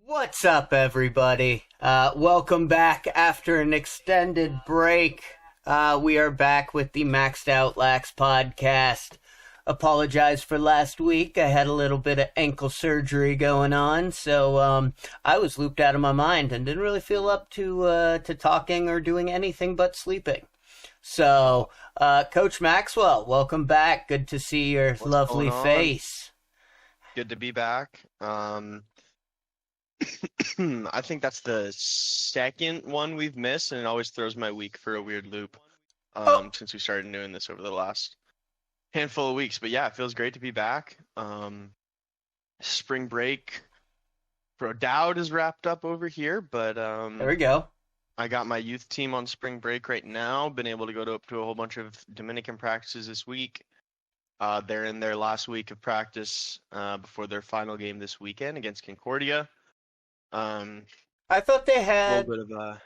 What's up, everybody? Welcome back after an extended break. We are back with the Maxed Out Lax podcast. Apologize for last week. I had a little bit of ankle surgery going on, so I was looped out of my mind and didn't really feel up to talking or doing anything but sleeping. So, Coach Maxwell, welcome back. Good to see your What's lovely going on? face. Good to be back. I think that's the second one we've missed, and it always throws my week for a weird loop. Since we started doing this over the last handful of weeks. But yeah, it feels great to be back. Spring break for Dowd is wrapped up over here, but There we go. I got my youth team on spring break right now. Been able to go up to a whole bunch of Dominican practices this week. They're in their last week of practice before their final game this weekend against Concordia. I thought they A had... little bit of a...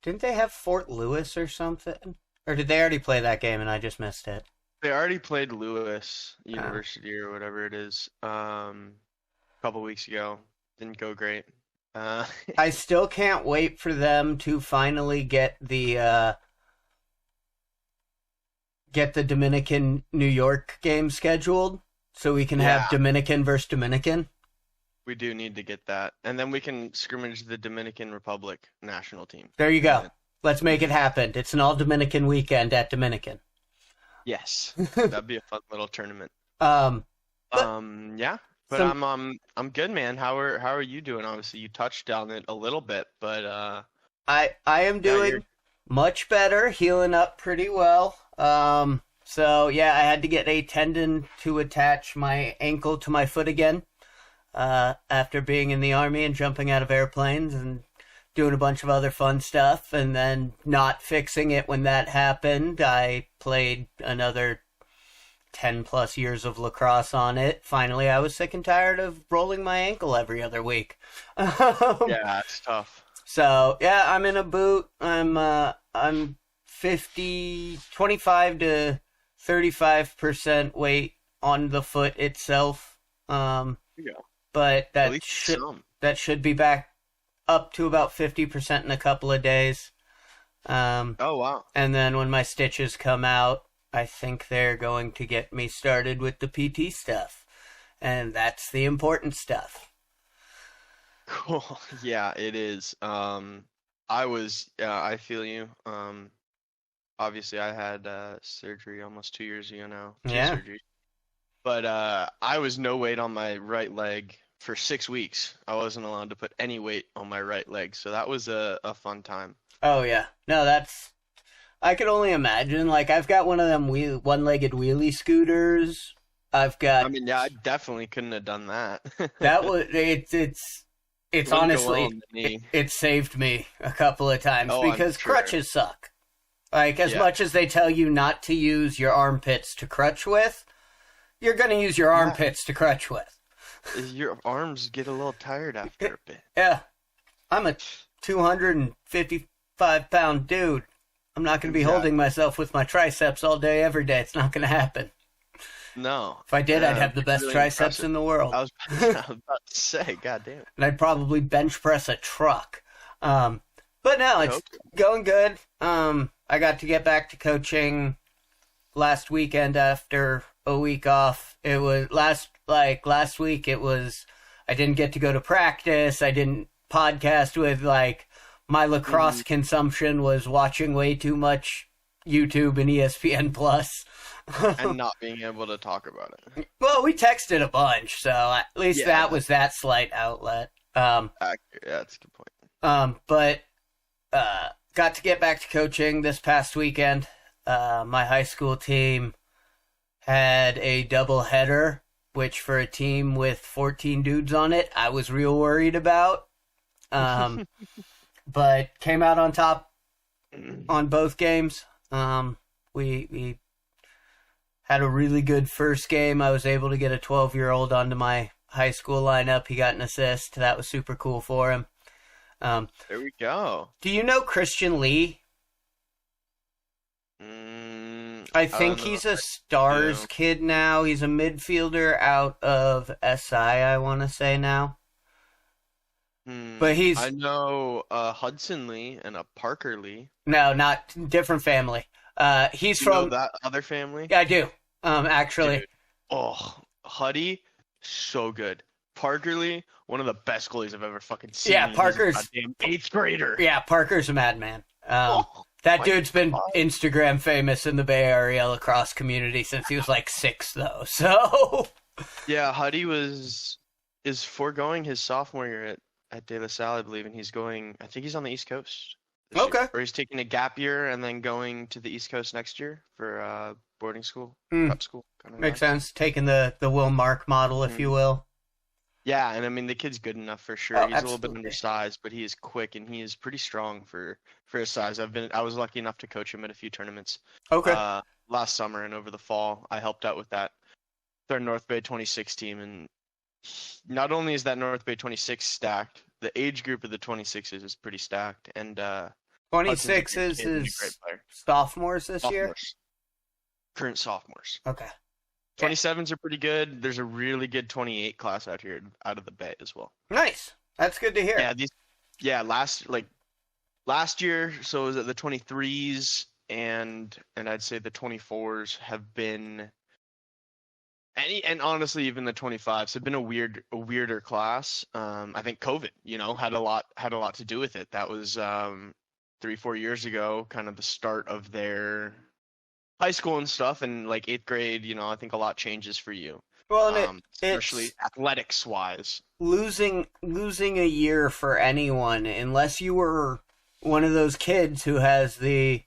Didn't they have Fort Lewis or something? Or did they already play that game and I just missed it? They already played Lewis University or whatever it is a couple weeks ago. Didn't go great. I still can't wait for them to finally get the Dominican New York game scheduled so we can have Yeah. Dominican versus Dominican. We do need to get that. And then we can scrimmage the Dominican Republic national team. There you go. Let's make it happen. It's an all-Dominican weekend at Dominican. Yes. That'd be a fun little tournament. But Yeah. But I'm good, man. How are you doing? Obviously you touched on it a little bit, but I am doing you're- much better, healing up pretty well. So yeah, I had to get a tendon to attach my ankle to my foot again. After being in the Army and jumping out of airplanes and doing a bunch of other fun stuff, and then not fixing it when that happened. I played another 10 plus years of lacrosse on it. Finally, I was sick and tired of rolling my ankle every other week. yeah, it's tough. So, yeah, I'm in a boot. I'm 25 to 35% weight on the foot itself. Yeah. But At least some. that should be back up to about 50% in a couple of days. Oh wow. And then when my stitches come out, I think they're going to get me started with the PT stuff. And that's the important stuff. Cool. Yeah, it is. I feel you. Obviously I had surgery almost 2 years ago now. Two Yeah. surgeries. But I was no weight on my right leg for 6 weeks. I wasn't allowed to put any weight on my right leg, so that was a fun time. Oh, yeah. No, I could only imagine. Like, I've got one of them one-legged wheelie scooters. I've got... I mean, yeah, I definitely couldn't have done that. That was... It's Wouldn't go honestly... well on the knee. It saved me a couple of times Oh, I'm because sure. crutches suck. Like, as Yeah. much as they tell you not to use your armpits to crutch with, you're going to use your armpits to crutch with. Your arms get a little tired after a bit. Yeah. I'm a 255-pound dude. I'm not going to be Exactly. holding myself with my triceps all day, every day. It's not going to happen. No. If I did, I'd have the best really triceps impressive. in the world. I was about to say, goddamn. And I'd probably bench press a truck. But no, it's Okay. going good. I got to get back to coaching last weekend after a week off. It was last week it was I didn't get to go to practice. I didn't podcast with my lacrosse consumption was watching way too much YouTube and ESPN Plus. And not being able to talk about it. Well, we texted a bunch, so at least Yeah. that was that slight outlet. Yeah, that's a good point. But got to get back to coaching this past weekend. My high school team had a double header, which for a team with 14 dudes on it, I was real worried about. But came out on top on both games. We had a really good first game. I was able to get a 12-year-old onto my high school lineup. He got an assist. That was super cool for him. There we go. Do you know Christian Lee? I think don't know he's if a Stars do. kid now. He's a midfielder out of SI, I want to say now. But he's I know Hudson Lee and a Parker Lee. no, not different family. He's You know from that other family? I do. Actually, Dude. Oh, Huddy, so good. Parker Lee, one of the best goalies I've ever fucking seen. Yeah, He's a Parker's goddamn 8th grader. yeah, Parker's a madman. Oh, That my dude's been God. Instagram famous in the Bay Area lacrosse community since he was like 6, though. So Yeah, Huddy is foregoing his sophomore year at De La Salle, I believe, and he's going. I think he's on the East Coast. this year. Okay. Or he's taking a gap year and then going to the East Coast next year for boarding school, Hmm. prep school. Kind of makes sense. Taking the Will Mark model, if you will. Yeah, and I mean the kid's good enough for sure. Oh, He's a little bit absolutely. undersized, but he is quick and he is pretty strong for his size. I was lucky enough to coach him at a few tournaments Okay. last summer and over the fall. I helped out with that their North Bay 26 team, and not only is that North Bay 26 stacked, the age group of the 26s is pretty stacked, and Hudson's a good 26 kid and a great is player. sophomores this year. Sophomores. Current sophomores. Okay. 27s are pretty good. There's a really good 28 class out here out of the Bay as well. Nice. That's good to hear. Last year, so was it the 23s and I'd say the 24s have been and honestly even the 25s have been a weirder class. I think COVID, had a lot to do with it. That was 3-4 years ago, kind of the start of their high school and stuff, and like 8th grade, I think a lot changes for you. Well, and Especially it's athletics wise. losing a year for anyone, unless you were one of those kids who has the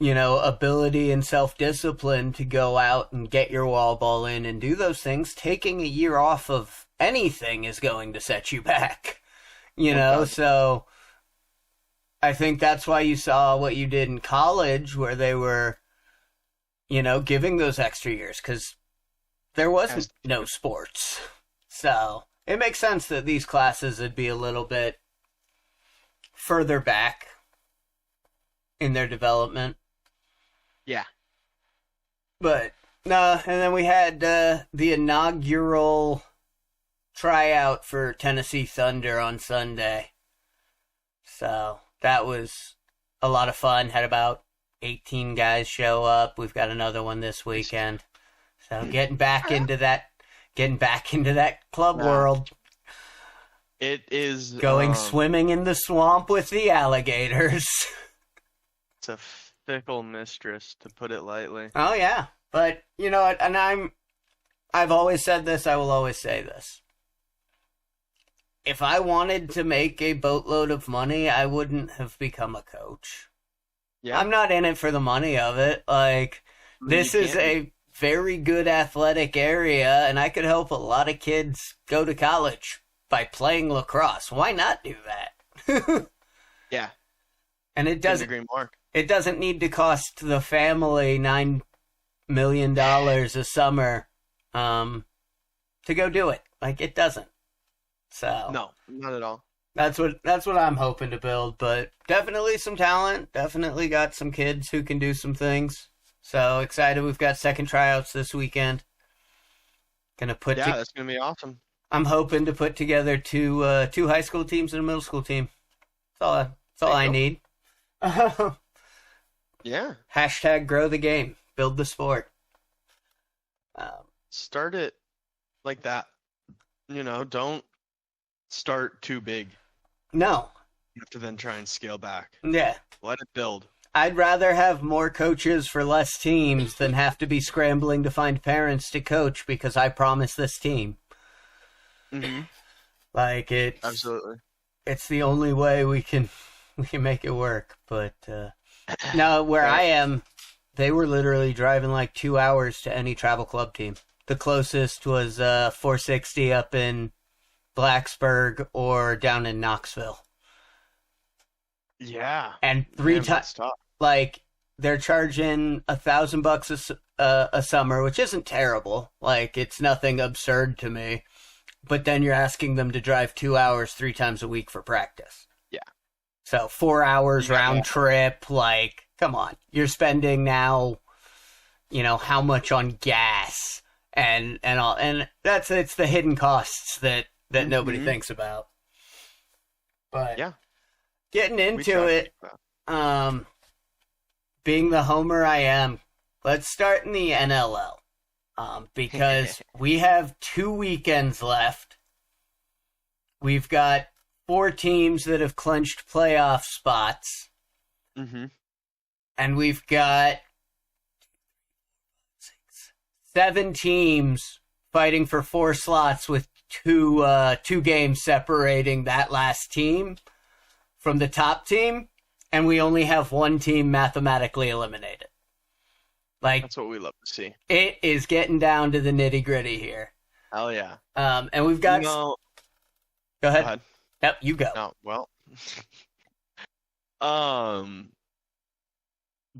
ability and self-discipline to go out and get your wall ball in and do those things, taking a year off of anything is going to set you back. Okay. So I think that's why you saw what you did in college, where they were giving those extra years, because there wasn't no sports. So it makes sense that these classes would be a little bit further back in their development. Yeah. But no, and then we had the inaugural tryout for Tennessee Thunder on Sunday. So that was a lot of fun. Had about 18 guys show up. We've got another one this weekend. So getting back into that club world. It is Going swimming in the swamp with the alligators. It's a fickle mistress, to put it lightly. Oh yeah. But you know what, and I've always said this, I will always say this. If I wanted to make a boatload of money, I wouldn't have become a coach. Yeah. I'm not in it for the money of it. Like, this is a very good athletic area, and I could help a lot of kids go to college by playing lacrosse. Why not do that? Yeah. And it Couldn't doesn't agree more. it doesn't need to cost the family $9 million a summer to go do it. Like, it doesn't. So No, not at all. that's what I'm hoping to build. But definitely some talent. Definitely got some kids who can do some things. So excited! We've got second tryouts this weekend. That's gonna be awesome. I'm hoping to put together two high school teams and a middle school team. That's all I need. Yeah. Hashtag grow the game, build the sport. Start it like that. Don't start too big. No. You have to then try and scale back. Yeah. Let it build. I'd rather have more coaches for less teams than have to be scrambling to find parents to coach because I promised this team. Mm-hmm. Like, Absolutely. it's the only way we can make it work. But now where I am, they were literally driving like 2 hours to any travel club team. The closest was 460 up in Blacksburg or down in Knoxville. Yeah. And three times, That's tough. like, they're charging $1,000 a summer, which isn't terrible. Like, it's nothing absurd to me. But then you're asking them to drive 2 hours 3 times a week for practice. Yeah. So 4 hours Yeah. round trip. Like, come on. You're spending now, how much on gas and all. And it's the hidden costs that nobody thinks about. But Yeah. getting We into tried it, being the homer I am, let's start in the NLL. Because we have 2 weekends left. We've got 4 teams that have clinched playoff spots. Mm-hmm. And we've got 7 teams fighting for 4 slots with two games separating that last team from the top team. And we only have 1 team mathematically eliminated. Like, That's what we love to see. it is getting down to the nitty-gritty here. Hell yeah. And we've got... Go Go ahead. Go ahead. Yep, you go. No, well.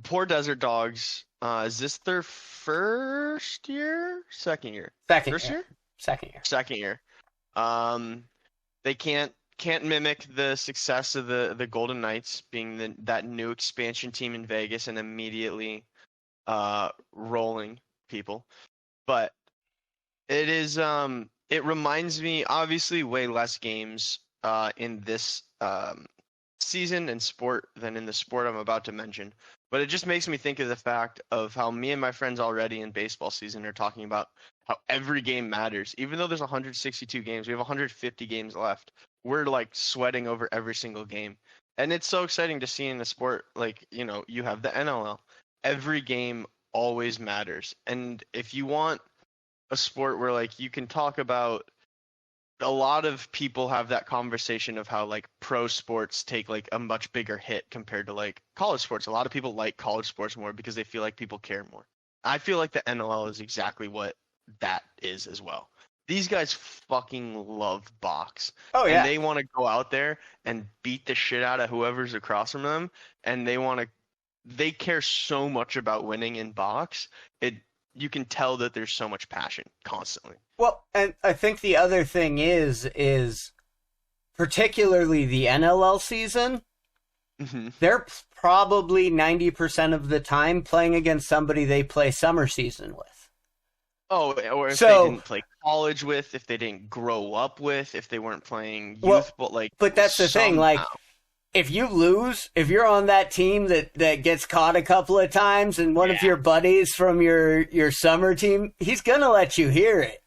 Poor Desert Dogs. Is this their first year? Second year? First year? Second year. Second year. They can't mimic the success of the Golden Knights being that new expansion team in Vegas and immediately rolling people. But it is it reminds me, obviously way less games in this season and sport than in the sport I'm about to mention. But it just makes me think of the fact of how me and my friends already in baseball season are talking about how every game matters. Even though there's 162 games, we have 150 games left. We're like sweating over every single game. And it's so exciting to see in the sport, like, you know, you have the NLL. Every game always matters. And if you want a sport where like you can talk about, a lot of people have that conversation of how like pro sports take like a much bigger hit compared to like college sports. A lot of people like college sports more because they feel like people care more. I feel like the NLL is exactly what that is as well. These guys fucking love box. Oh, yeah. And they want to go out there and beat the shit out of whoever's across from them. And they care so much about winning in box. You can tell that there's so much passion constantly. Well, and I think the other thing is particularly the NLL season, they're probably 90% of the time playing against somebody they play summer season with. Oh, or if they didn't play college with, if they didn't grow up with, if they weren't playing youth, but that's the thing, like, if you lose, if you're on that team that gets caught a couple of times and one of your buddies from your summer team, he's going to let you hear it.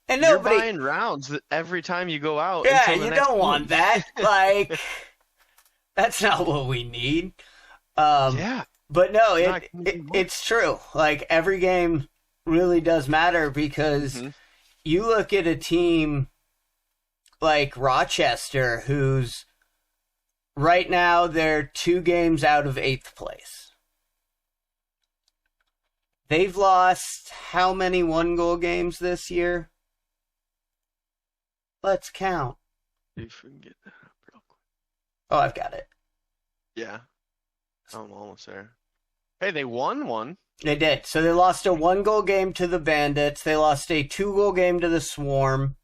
And nobody... You're buying rounds every time you go out. Yeah, you don't want that. Like, that's not what we need. Yeah. But no, it's true. Like, every game really does matter because you look at a team like Rochester, who's right now they're 2 games out of 8th place. They've lost how many 1-goal games this year? Let's count. If we can get that up real quick. Oh, I've got it. Yeah. I'm almost there. Hey, they won one. They did. So they lost a 1-goal game to the Bandits. They lost a 2-goal game to the Swarm.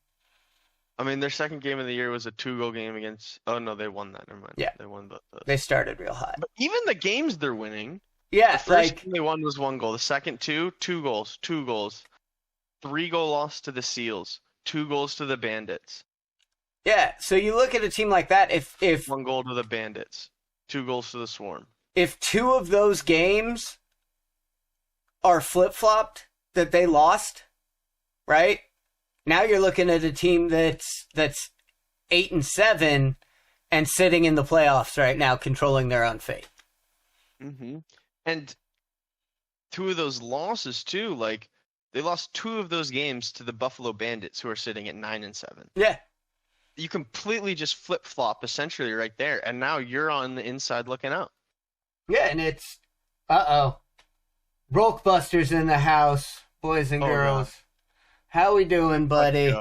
I mean, their second game of the year was a 2-goal game against... Oh, no, they won that. Never mind. Yeah. They won both those. They started real high. But even the games they're winning... Yeah, the first game they won was 1 goal. The second 2 goals. 2 goals. 3-goal loss to the Seals. 2 goals to the Bandits. Yeah, so you look at a team like that, if 1 goal to the Bandits. 2 goals to the Swarm. If 2 of those games are flip-flopped that they lost, right? Now you're looking at a team that's 8-7 and sitting in the playoffs right now, controlling their own fate. And 2 of those losses too, like they lost 2 of those games to the Buffalo Bandits, who are sitting at 9-7. Yeah, you completely just flip-flop essentially right there, and now you're on the inside looking out. Yeah, and it's Rolkbuster's in the house, boys and girls. God. How we doing, buddy?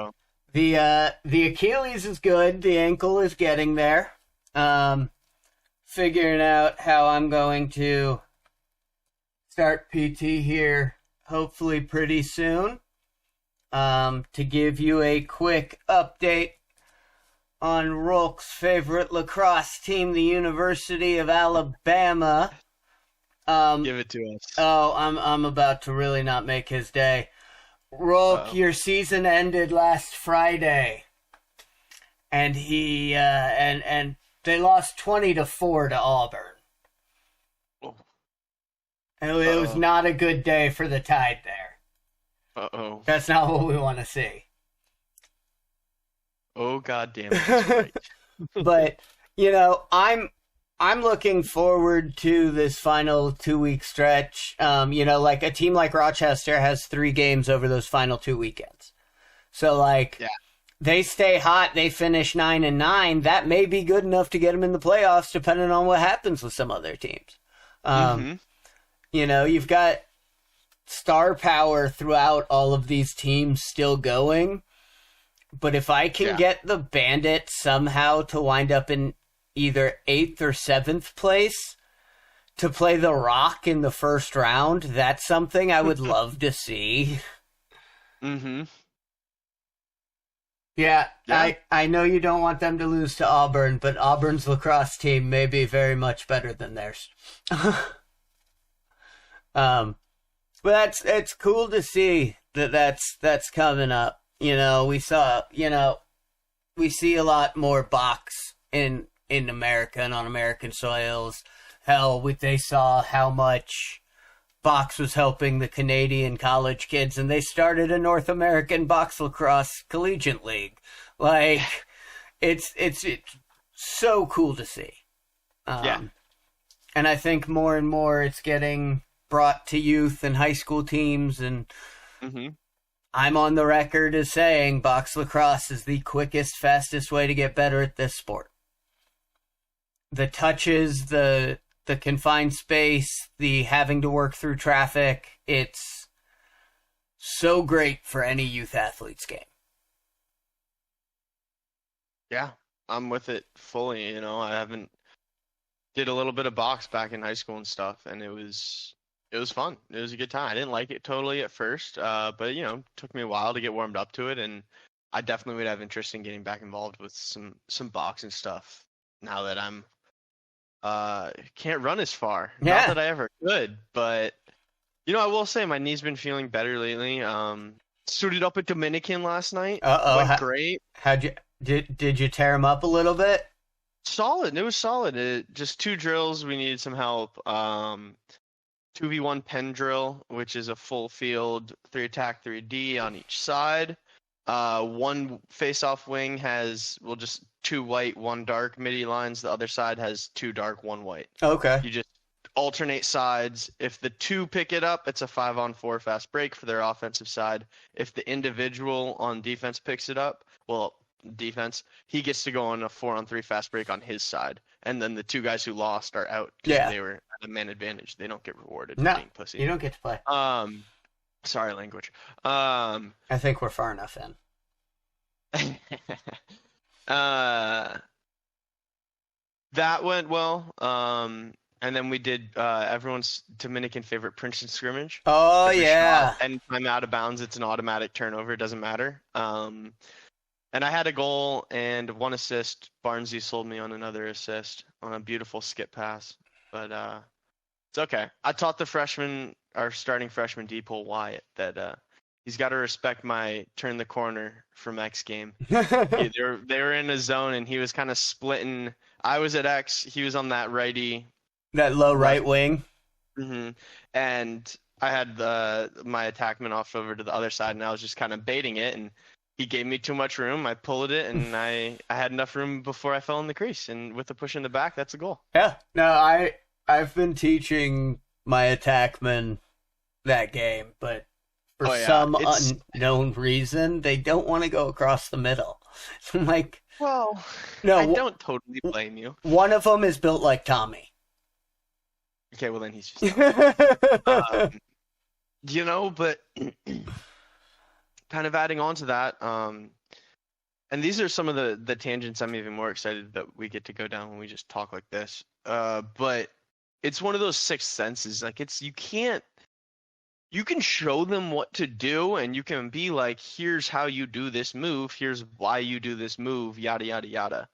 The Achilles is good. The ankle is getting there. Figuring out how I'm going to start PT here, hopefully pretty soon. To give you a quick update on Rolk's favorite lacrosse team, the University of Alabama. Give it to us. Oh, I'm about to really not make his day. Rolk, your season ended last Friday, and he and They lost 20-4 to Auburn. Oh. It was not a good day for the Tide there. Uh-oh. That's not what we want to see. Oh, God damn it. That's right. But, you know, I'm looking forward to this final 2-week stretch. You know, like a team like Rochester has 3 games over those final 2 weekends. So, like, yeah. They stay hot, they finish 9-9. That may be good enough to get them in the playoffs, depending on what happens with some other teams. You know, you've got star power throughout all of these teams still going. But if I can get the Bandits somehow to wind up in either 8th or 7th place to play the Rock in the first round, that's something I would love to see. Yeah, I know you don't want them to lose to Auburn, but Auburn's lacrosse team may be very much better than theirs. But it's cool to see that's coming up. You know, we see a lot more box in America and on American soils. Hell, they saw how much box was helping the Canadian college kids, and they started a North American box lacrosse collegiate league. Like, it's so cool to see. And I think more and more it's getting brought to youth and high school teams, and I'm on the record as saying box lacrosse is the quickest, fastest way to get better at this sport. The touches, the confined space, the having to work through traffic, it's so great for any youth athlete's game. Yeah, I'm with it fully. You know, did a little bit of box back in high school and stuff, and it was fun. It was a good time. I didn't like it totally at first, but you know, it took me a while to get warmed up to it, and I definitely would have interest in getting back involved with some box and stuff now that I'm can't run as far. Yeah. Not that I ever could, but you know, I will say my knee's been feeling better lately. Suited up at Dominican last night. Went great. Did you tear him up a little bit? Solid. It was solid. Just 2 drills. We needed some help. 2v1 pen drill, which is a full field 3 attack 3D on each side. One face-off wing has just 2 white, 1 dark midi lines. The other side has 2 dark, 1 white. Okay. You just alternate sides. If the 2 pick it up, it's a 5-on-4 fast break for their offensive side. If the individual on defense picks it up, defense, he gets to go on a 4-on-3 fast break on his side. And then the 2 guys who lost are out because they were at a man advantage. They don't get rewarded for being pussy. You don't get to play. Sorry, language. I think we're far enough in. That went well. And then we did everyone's Dominican favorite Princeton scrimmage. Oh, yeah. Anytime out of bounds, it's an automatic turnover. It doesn't matter. And I had a goal and 1 assist. Barnesy sold me on another assist on a beautiful skip pass. But it's okay. I taught our starting freshman D-Pole Wyatt that he's got to respect my turn the corner from X game. They were in a zone and he was kind of splitting. I was at X. He was on that righty. That low right wing. And I had my attackman off over to the other side, and I was just kind of baiting it, and he gave me too much room. I pulled it, and I had enough room before I fell in the crease. And with the push in the back, that's a goal. Yeah. No, I've been teaching my attackman that game, but for some unknown reason, they don't want to go across the middle. I'm like, well, no, I don't totally blame you. One of them is built like Tommy. Okay, well then he's just you know, but kind of adding on to that, and these are some of the tangents I'm even more excited that we get to go down when we just talk like this. But it's one of those sixth senses. Like you can show them what to do, and you can be like, here's how you do this move, here's why you do this move, yada yada yada.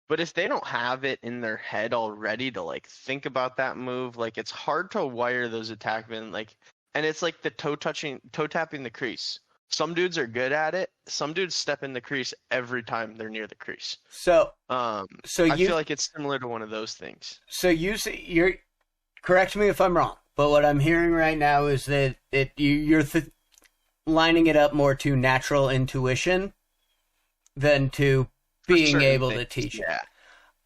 But if they don't have it in their head already to like think about that move, like it's hard to wire those attackmen. Like, and it's like the toe tapping the crease. Some dudes are good at it. Some dudes step in the crease every time they're near the crease. So I you feel like it's similar to one of those things. so you're correct me if I'm wrong, but what I'm hearing right now is that you're lining it up more to natural intuition than to being able to teach it.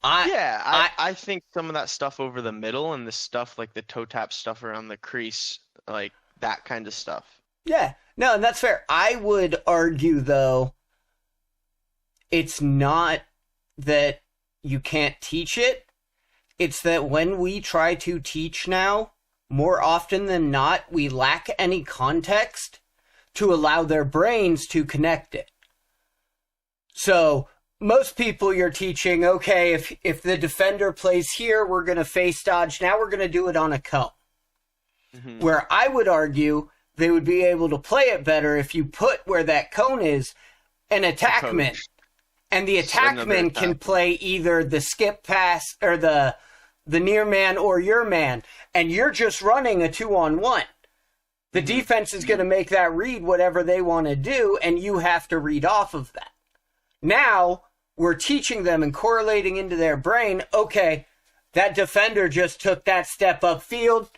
Yeah. I think some of that stuff over the middle and the stuff like the toe tap stuff around the crease, like that kind of stuff. Yeah, no, and that's fair. I would argue, though, it's not that you can't teach it. It's that when we try to teach now, more often than not, we lack any context to allow their brains to connect it. So most people you're teaching, okay, if the defender plays here, we're going to face dodge. Now we're going to do it on a cone. Mm-hmm. Where I would argue they would be able to play it better if you put where that cone is an attackman. And the attackman can play either the skip pass or the near man or your man. And you're just running a 2-on-1. The defense is going to make that read whatever they want to do, and you have to read off of that. Now, we're teaching them and correlating into their brain, okay, that defender just took that step upfield,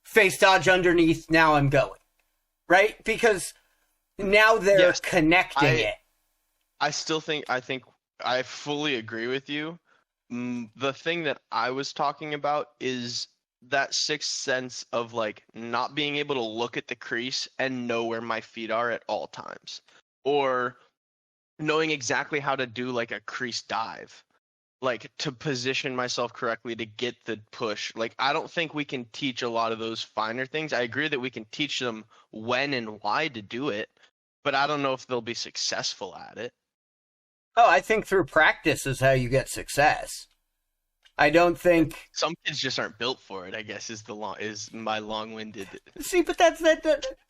face dodge underneath, now I'm going. Right? Because now they're connecting it. I think I fully agree with you. The thing that I was talking about is that sixth sense of like not being able to look at the crease and know where my feet are at all times, or knowing exactly how to do like a crease dive, like to position myself correctly to get the push. Like, I don't think we can teach a lot of those finer things. I agree that we can teach them when and why to do it, but I don't know if they'll be successful at it. Oh, I think through practice is how you get success. I don't think some kids just aren't built for it, I guess, is my long-winded. See, but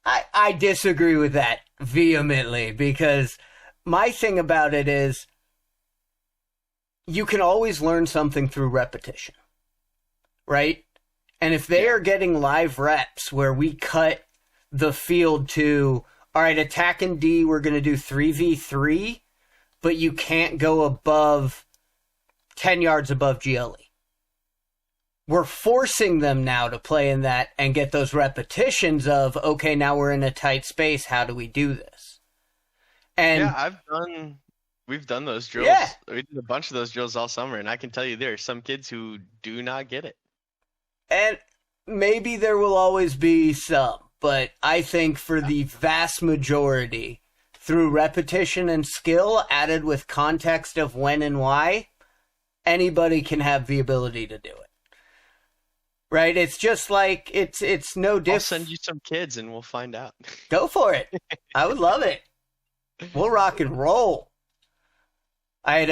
I disagree with that vehemently, because my thing about it is you can always learn something through repetition, right? And if they are getting live reps where we cut the field to, all right, attack and D, we're going to do 3v3, but you can't go above 10 yards above GLE. We're forcing them now to play in that and get those repetitions of, okay, now we're in a tight space. How do we do this? And we've done those drills. Yeah. We did a bunch of those drills all summer, and I can tell you there are some kids who do not get it. And maybe there will always be some, but I think for the vast majority, through repetition and skill added with context of when and why, anybody can have the ability to do it. Right? It's just like, it's no different. I'll send you some kids and we'll find out. Go for it. I would love it. We'll rock and roll. I'm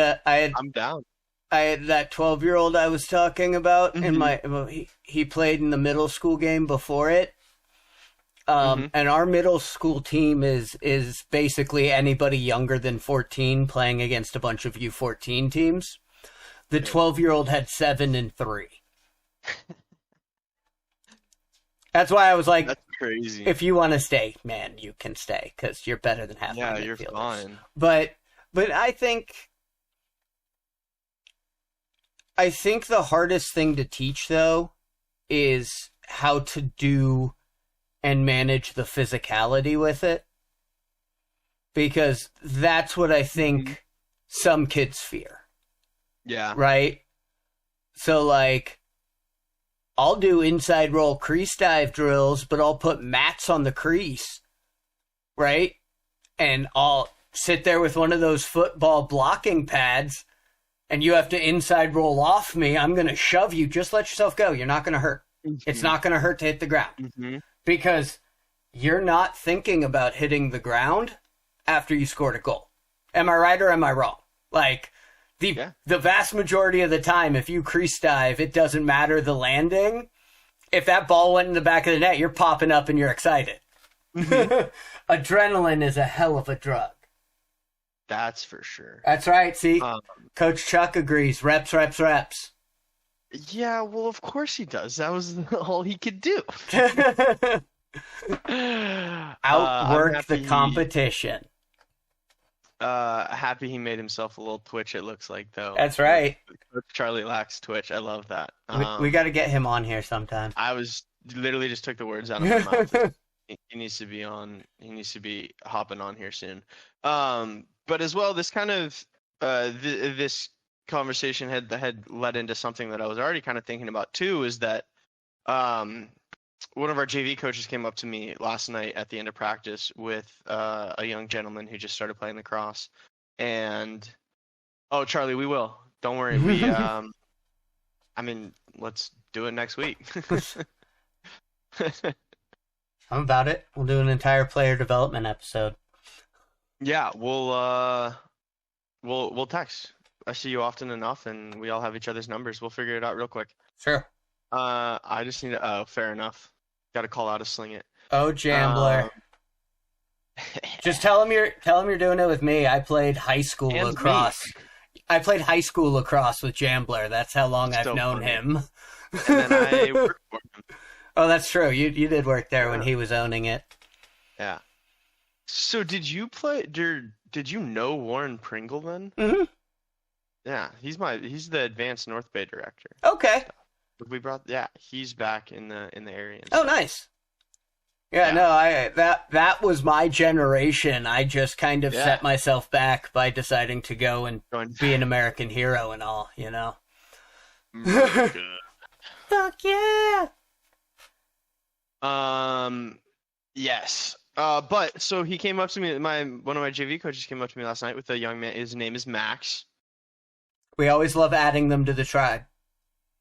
down. I had that 12-year-old I was talking about he played in the middle school game before it. And our middle school team is basically anybody younger than 14 playing against a bunch of U14 teams. The 12-year-old had 7 and 3. That's why I was like, that's crazy. If you want to stay, man, you can stay because you're better than half my midfielders. You're fine. But I think the hardest thing to teach, though, is how to do and manage the physicality with it. Because that's what I think some kids fear. Yeah. Right? So, like, I'll do inside roll crease dive drills, but I'll put mats on the crease, right? And I'll sit there with one of those football blocking pads, and you have to inside roll off me. I'm going to shove you. Just let yourself go. You're not going to hurt. It's not going to hurt to hit the ground. Because you're not thinking about hitting the ground after you scored a goal. Am I right or am I wrong? Like, the vast majority of the time, if you crease dive, it doesn't matter the landing. If that ball went in the back of the net, you're popping up and you're excited. Adrenaline is a hell of a drug. That's for sure. That's right. See, Coach Chuck agrees. Reps, reps, reps. Yeah, well, of course he does. That was all he could do. I'm Outwork the happy. competition. Happy he made himself a little Twitch. It looks like though. That's right. With Charlie Lack's Twitch. I love that. We got to get him on here sometime. I was literally just took the words out of my mouth. He needs to be on. He needs to be hopping on here soon. But as well, this kind of this conversation had led into something that I was already kind of thinking about too. Is that one of our JV coaches came up to me last night at the end of practice with a young gentleman who just started playing lacrosse, and oh, Charlie, we will. Don't worry. We I mean, let's do it next week. I'm about it. We'll do an entire player development episode. Yeah, we'll text. I see you often enough, and we all have each other's numbers. We'll figure it out real quick. Sure. I just need to. Oh, fair enough. Got to call out a sling it. Oh, Jambler. Just tell him you're doing it with me. I played high school And lacrosse. I played high school lacrosse with Jambler. That's how long I've So known funny. him. And then I worked for him. Oh, that's true. You did work there when he was owning it. Yeah. So did you play? Did you know Warren Pringle then? Mm-hmm. Yeah, he's the advanced North Bay director. Okay. He's back in the area. And Oh, stuff. nice. Yeah, Yeah. no, that was my generation. I just kind of Yeah. set myself back by deciding to go and Going be an American hero and all, you know. America. Fuck yeah. Yes. But so he came up to me. One of my JV coaches came up to me last night with a young man. His name is Max. We always love adding them to the tribe.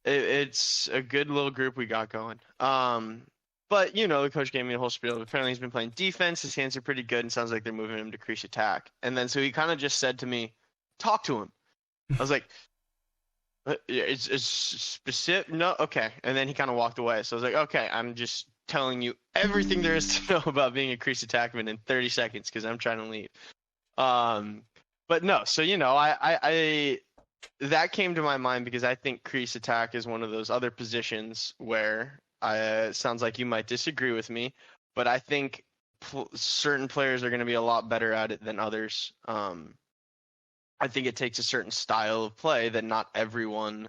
It's a good little group we got going. But the coach gave me a whole spiel. Apparently he's been playing defense. His hands are pretty good, and sounds like they're moving him to crease attack. And then so he kind of just said to me, "Talk to him." I was like, "It's specific." No, okay. And then he kind of walked away. So I was like, "Okay, I'm just telling you everything there is to know about being a crease attackman in 30 seconds because I'm trying to leave." But no. So I that came to my mind because I think crease attack is one of those other positions where it sounds like you might disagree with me, but I think certain players are going to be a lot better at it than others. I think it takes a certain style of play that not everyone.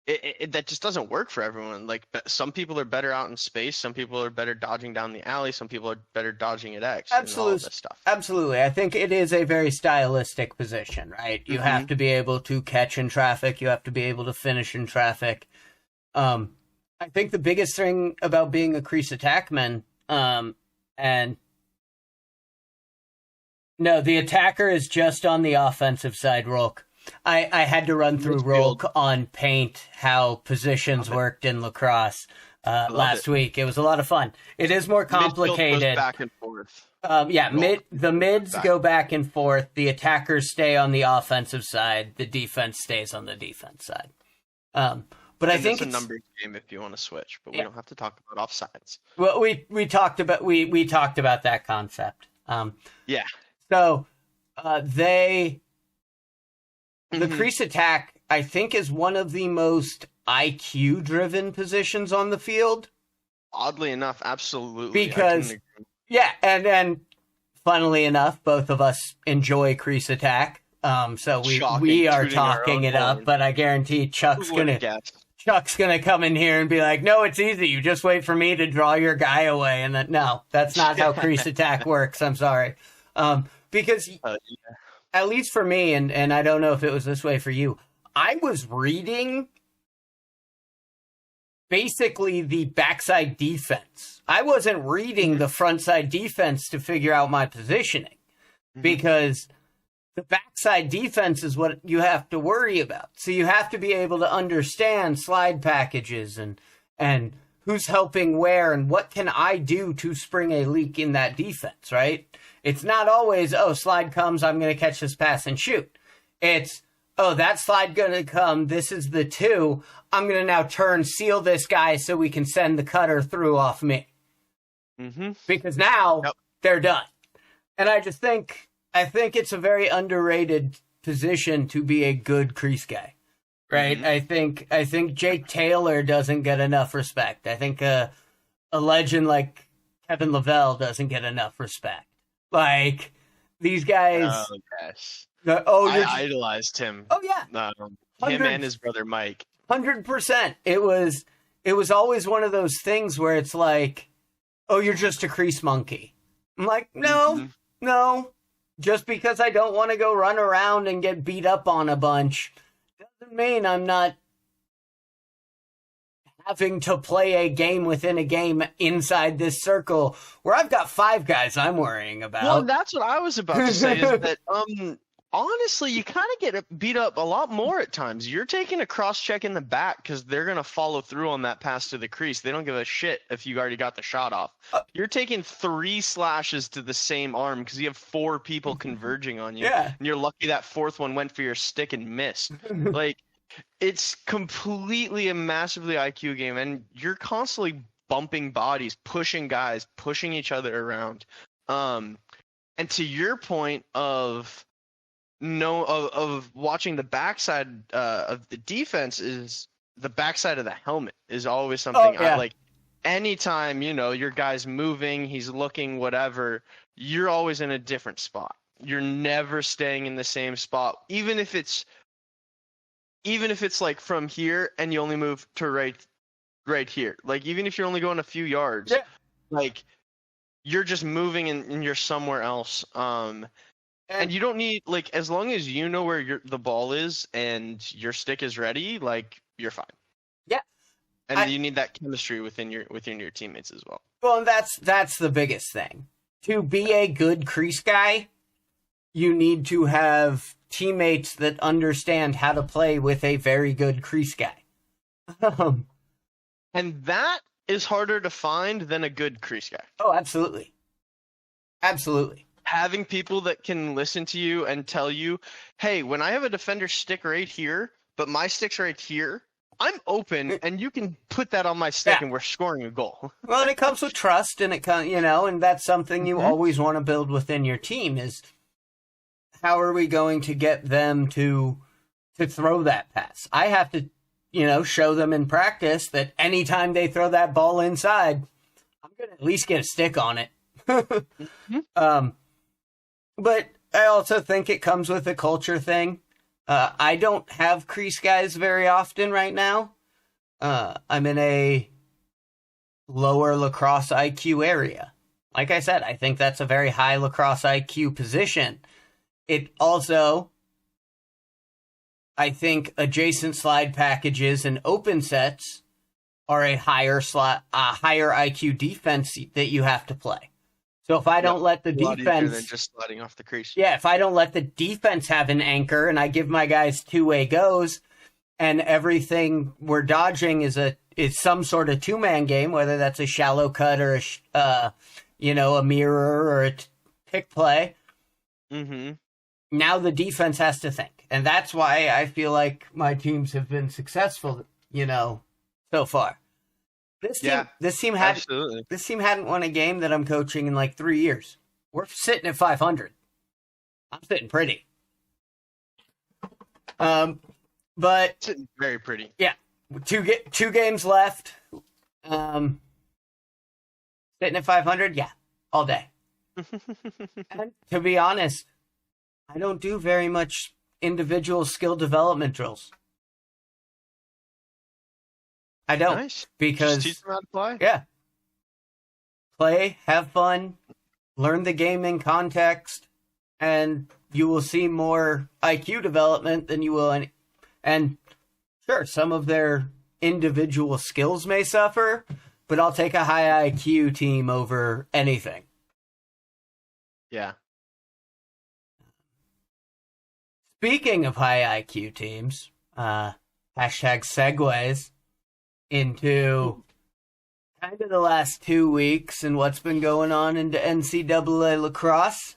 That just doesn't work for everyone. Like some people are better out in space, some people are better dodging down the alley, some people are better dodging at X. And all of this stuff. Absolutely. I think it is a very stylistic position, right? You have to be able to catch in traffic. You have to be able to finish in traffic. I think the biggest thing about being a crease attackman, and no, the attacker is just on the offensive side, Rolk. I had to run through Rolk on Paint how positions worked in lacrosse last week. It was a lot of fun. It is more complicated. Goes back and forth. The mids go back and forth. The attackers stay on the offensive side. The defense stays on the defense side. But I think it's a numbers game if you want to switch, but we don't have to talk about offsides. Well, we talked about that concept. Yeah. So the crease attack, I think, is one of the most IQ-driven positions on the field. Oddly enough, absolutely. Because, yeah, and funnily enough, both of us enjoy crease attack. So we are talking it up, but I guarantee Chuck's gonna come in here and be like, "No, it's easy. You just wait for me to draw your guy away." And no, that's not how crease attack works. I'm sorry, because. At least for me, and I don't know if it was this way for you, I was reading basically the backside defense. I wasn't reading the frontside defense to figure out my positioning because the backside defense is what you have to worry about. So you have to be able to understand slide packages and who's helping where and what can I do to spring a leak in that defense, right? It's not always, slide comes, I'm going to catch this pass and shoot. It's, that slide going to come, this is the 2, I'm going to now turn, seal this guy so we can send the cutter through off me. Because now they're done. And I think it's a very underrated position to be a good crease guy, right? I think Jake Taylor doesn't get enough respect. I think a legend like Kevin Lavelle doesn't get enough respect. Like, these guys. Oh, yes. I idolized him. Oh, yeah. Him and his brother Mike. 100%. It was always one of those things where it's like, oh, you're just a crease monkey. I'm like, no. Just because I don't want to go run around and get beat up on a bunch doesn't mean I'm not having to play a game within a game inside this circle where I've got 5 guys I'm worrying about. Well, that's what I was about to say is that honestly, you kind of get beat up a lot more at times. You're taking a cross check in the back because they're going to follow through on that pass to the crease. They don't give a shit if you already got the shot off. You're taking 3 slashes to the same arm because you have 4 people converging on you. Yeah. And you're lucky that 4th one went for your stick and missed. Like, it's completely a massively IQ game, and you're constantly bumping bodies, pushing guys, pushing each other around. And to your point of watching the backside of the defense, is the backside of the helmet is always something I like. Anytime, your guy's moving, he's looking, whatever, you're always in a different spot. You're never staying in the same spot, even if it's like from here and you only move to right here. Like, even if you're only going a few yards, like, you're just moving and you're somewhere else. And you don't need, like, as long as you know where the ball is and your stick is ready, like, you're fine. Yeah. And you need that chemistry within your teammates as well. Well, and that's the biggest thing. To be a good crease guy, you need to have teammates that understand how to play with a very good crease guy. And that is harder to find than a good crease guy. Oh, absolutely. Absolutely. Having people that can listen to you and tell you, hey, when I have a defender stick right here, but my stick's right here, I'm open, and you can put that on my stick, and we're scoring a goal. Well, and it comes with trust, and and that's something you always want to build within your team is, how are we going to get them to throw that pass? I have to, show them in practice that anytime they throw that ball inside, I'm going to at least get a stick on it. But I also think it comes with a culture thing. I don't have crease guys very often right now. I'm in a lower lacrosse IQ area. Like I said, I think that's a very high lacrosse IQ position. It also, I think, adjacent slide packages and open sets are a higher IQ defense that you have to play. So if I don't let the defense, than just sliding off the crease. Yeah, if I don't let the defense have an anchor and I give my guys 2-way goes, and everything we're dodging is some sort of 2-man game, whether that's a shallow cut or a mirror or a pick play. Mm-hmm. Now the defense has to think, and that's why I feel like my teams have been successful, so far. This team hadn't won a game that I'm coaching in like 3 years. We're sitting at 500. I'm sitting pretty. But sitting very pretty. Yeah, two games left. Sitting at 500, yeah, all day. And to be honest, I don't do very much individual skill development drills. I don't. Nice. Because just teach them how to play. Yeah. Play, have fun, learn the game in context, and you will see more IQ development than you will and sure, some of their individual skills may suffer, but I'll take a high IQ team over anything. Yeah. Speaking of high IQ teams, hashtag segues into kind of the last 2 weeks and what's been going on into NCAA lacrosse.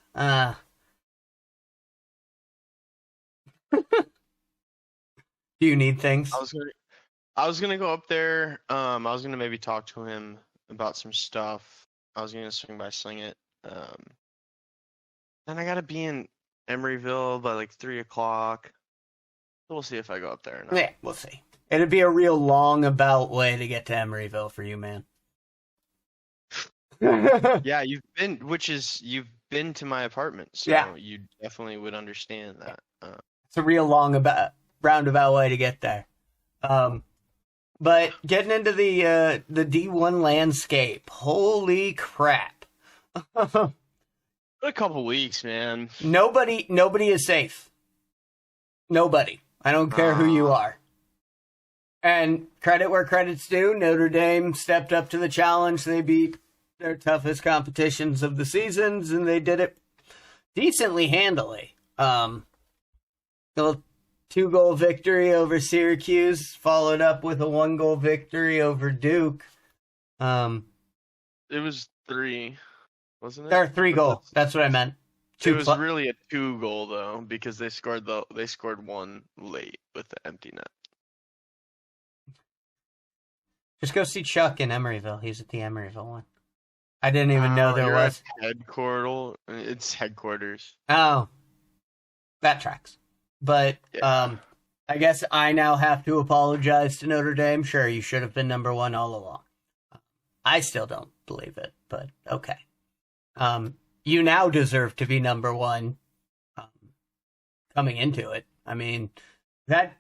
Do you need things? I was gonna go up there. I was gonna maybe talk to him about some stuff. I was gonna swing by Sling It. Then I gotta be in Emeryville by like 3:00. We'll see if I go up there or not. Yeah, we'll see. It'd be a real long about way to get to Emeryville for you, man. Yeah, you've been to my apartment, so Yeah. you definitely would understand that. It's a real roundabout way to get there. But getting into the D1 landscape, holy crap! A couple weeks, man. Nobody is safe. Nobody. I don't care who you are. And credit where credit's due, Notre Dame stepped up to the challenge. They beat their toughest competitions of the seasons, and they did it decently handily. A 2-goal victory over Syracuse, followed up with a 1-goal victory over Duke. It was 3, wasn't it? Or 3-goal. That's what I meant. It was really a 2-goal though, because they scored 1 late with the empty net. Just go see Chuck in Emeryville. He's at the Emeryville one. I didn't even know there was. It's headquarters. Oh, that tracks. But Yeah. I guess I now have to apologize to Notre Dame. Sure, you should have been number 1 all along. I still don't believe it, but okay. You now deserve to be number 1 coming into it. I mean, that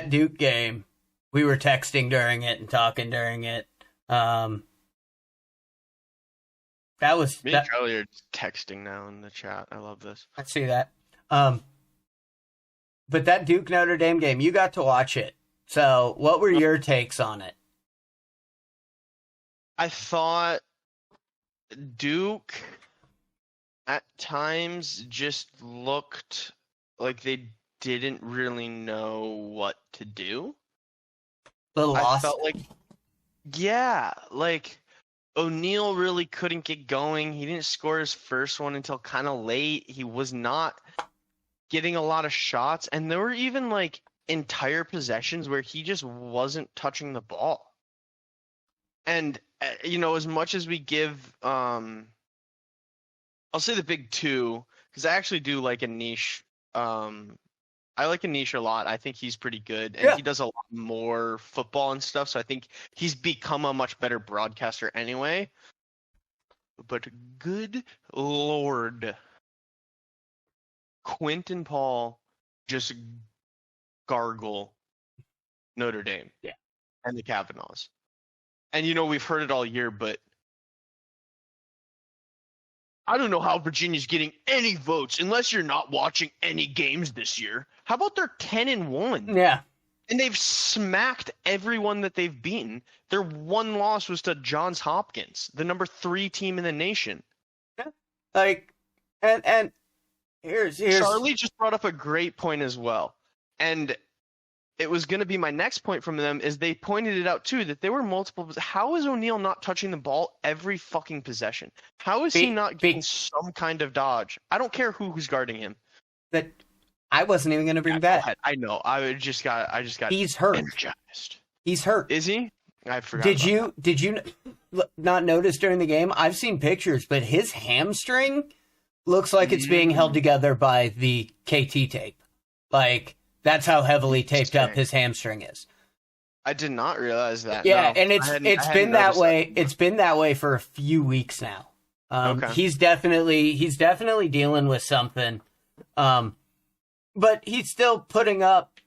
Duke game, we were texting during it and talking during it. That was Me and Charlie are texting now in the chat. I love this. I see that. But that Duke Notre Dame game, you got to watch it. So, what were your takes on it? I thought Duke at times just looked like they didn't really know what to do. Little lost. I felt like O'Neal really couldn't get going. He didn't score his first one until kind of late. He was not getting a lot of shots, and there were even like entire possessions where he just wasn't touching the ball. And as much as we give, I'll say the big 2, because I actually do like Anish. I like Anish a lot. I think he's pretty good, and he does a lot more football and stuff. So I think he's become a much better broadcaster anyway. But good Lord, Quinton Paul just gargle Notre Dame and the Kavanaughs. And we've heard it all year, but I don't know how Virginia's getting any votes unless you're not watching any games this year. How about they're 10-1? Yeah. And they've smacked everyone that they've beaten. Their one loss was to Johns Hopkins, the number 3 team in the nation. Yeah. And here's Charlie just brought up a great point as well. And it was going to be my next point from them, is they pointed it out too, that there were multiple. How is O'Neal not touching the ball every fucking possession? How is he not getting some kind of dodge? I don't care who's guarding him. That I wasn't even going to bring that. I know. I just got. He's hurt. Energized. He's hurt. Is he? I forgot. Did you not notice during the game? I've seen pictures, but his hamstring looks like it's being held together by the KT tape. Like, that's how heavily taped up his hamstring is. I did not realize that. Yeah, no, and it's been that way. It's been that way for a few weeks now. Okay. He's definitely dealing with something. But he's still putting up,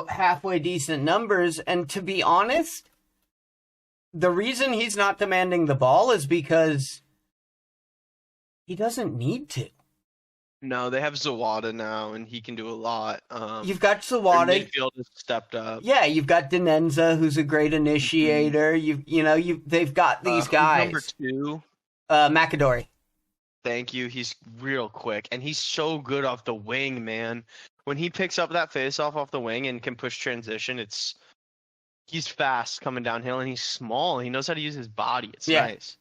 halfway decent numbers. And to be honest, the reason he's not demanding the ball is because he doesn't need to. No, they have Zawada now, and he can do a lot. You've got Zawada. Midfield has stepped up. Yeah, you've got Denenza, who's a great initiator. They've got these guys. Number 2, McAdory. Thank you. He's real quick, and he's so good off the wing, man. When he picks up that face-off off the wing and can push transition, he's fast coming downhill, and he's small. He knows how to use his body. It's nice.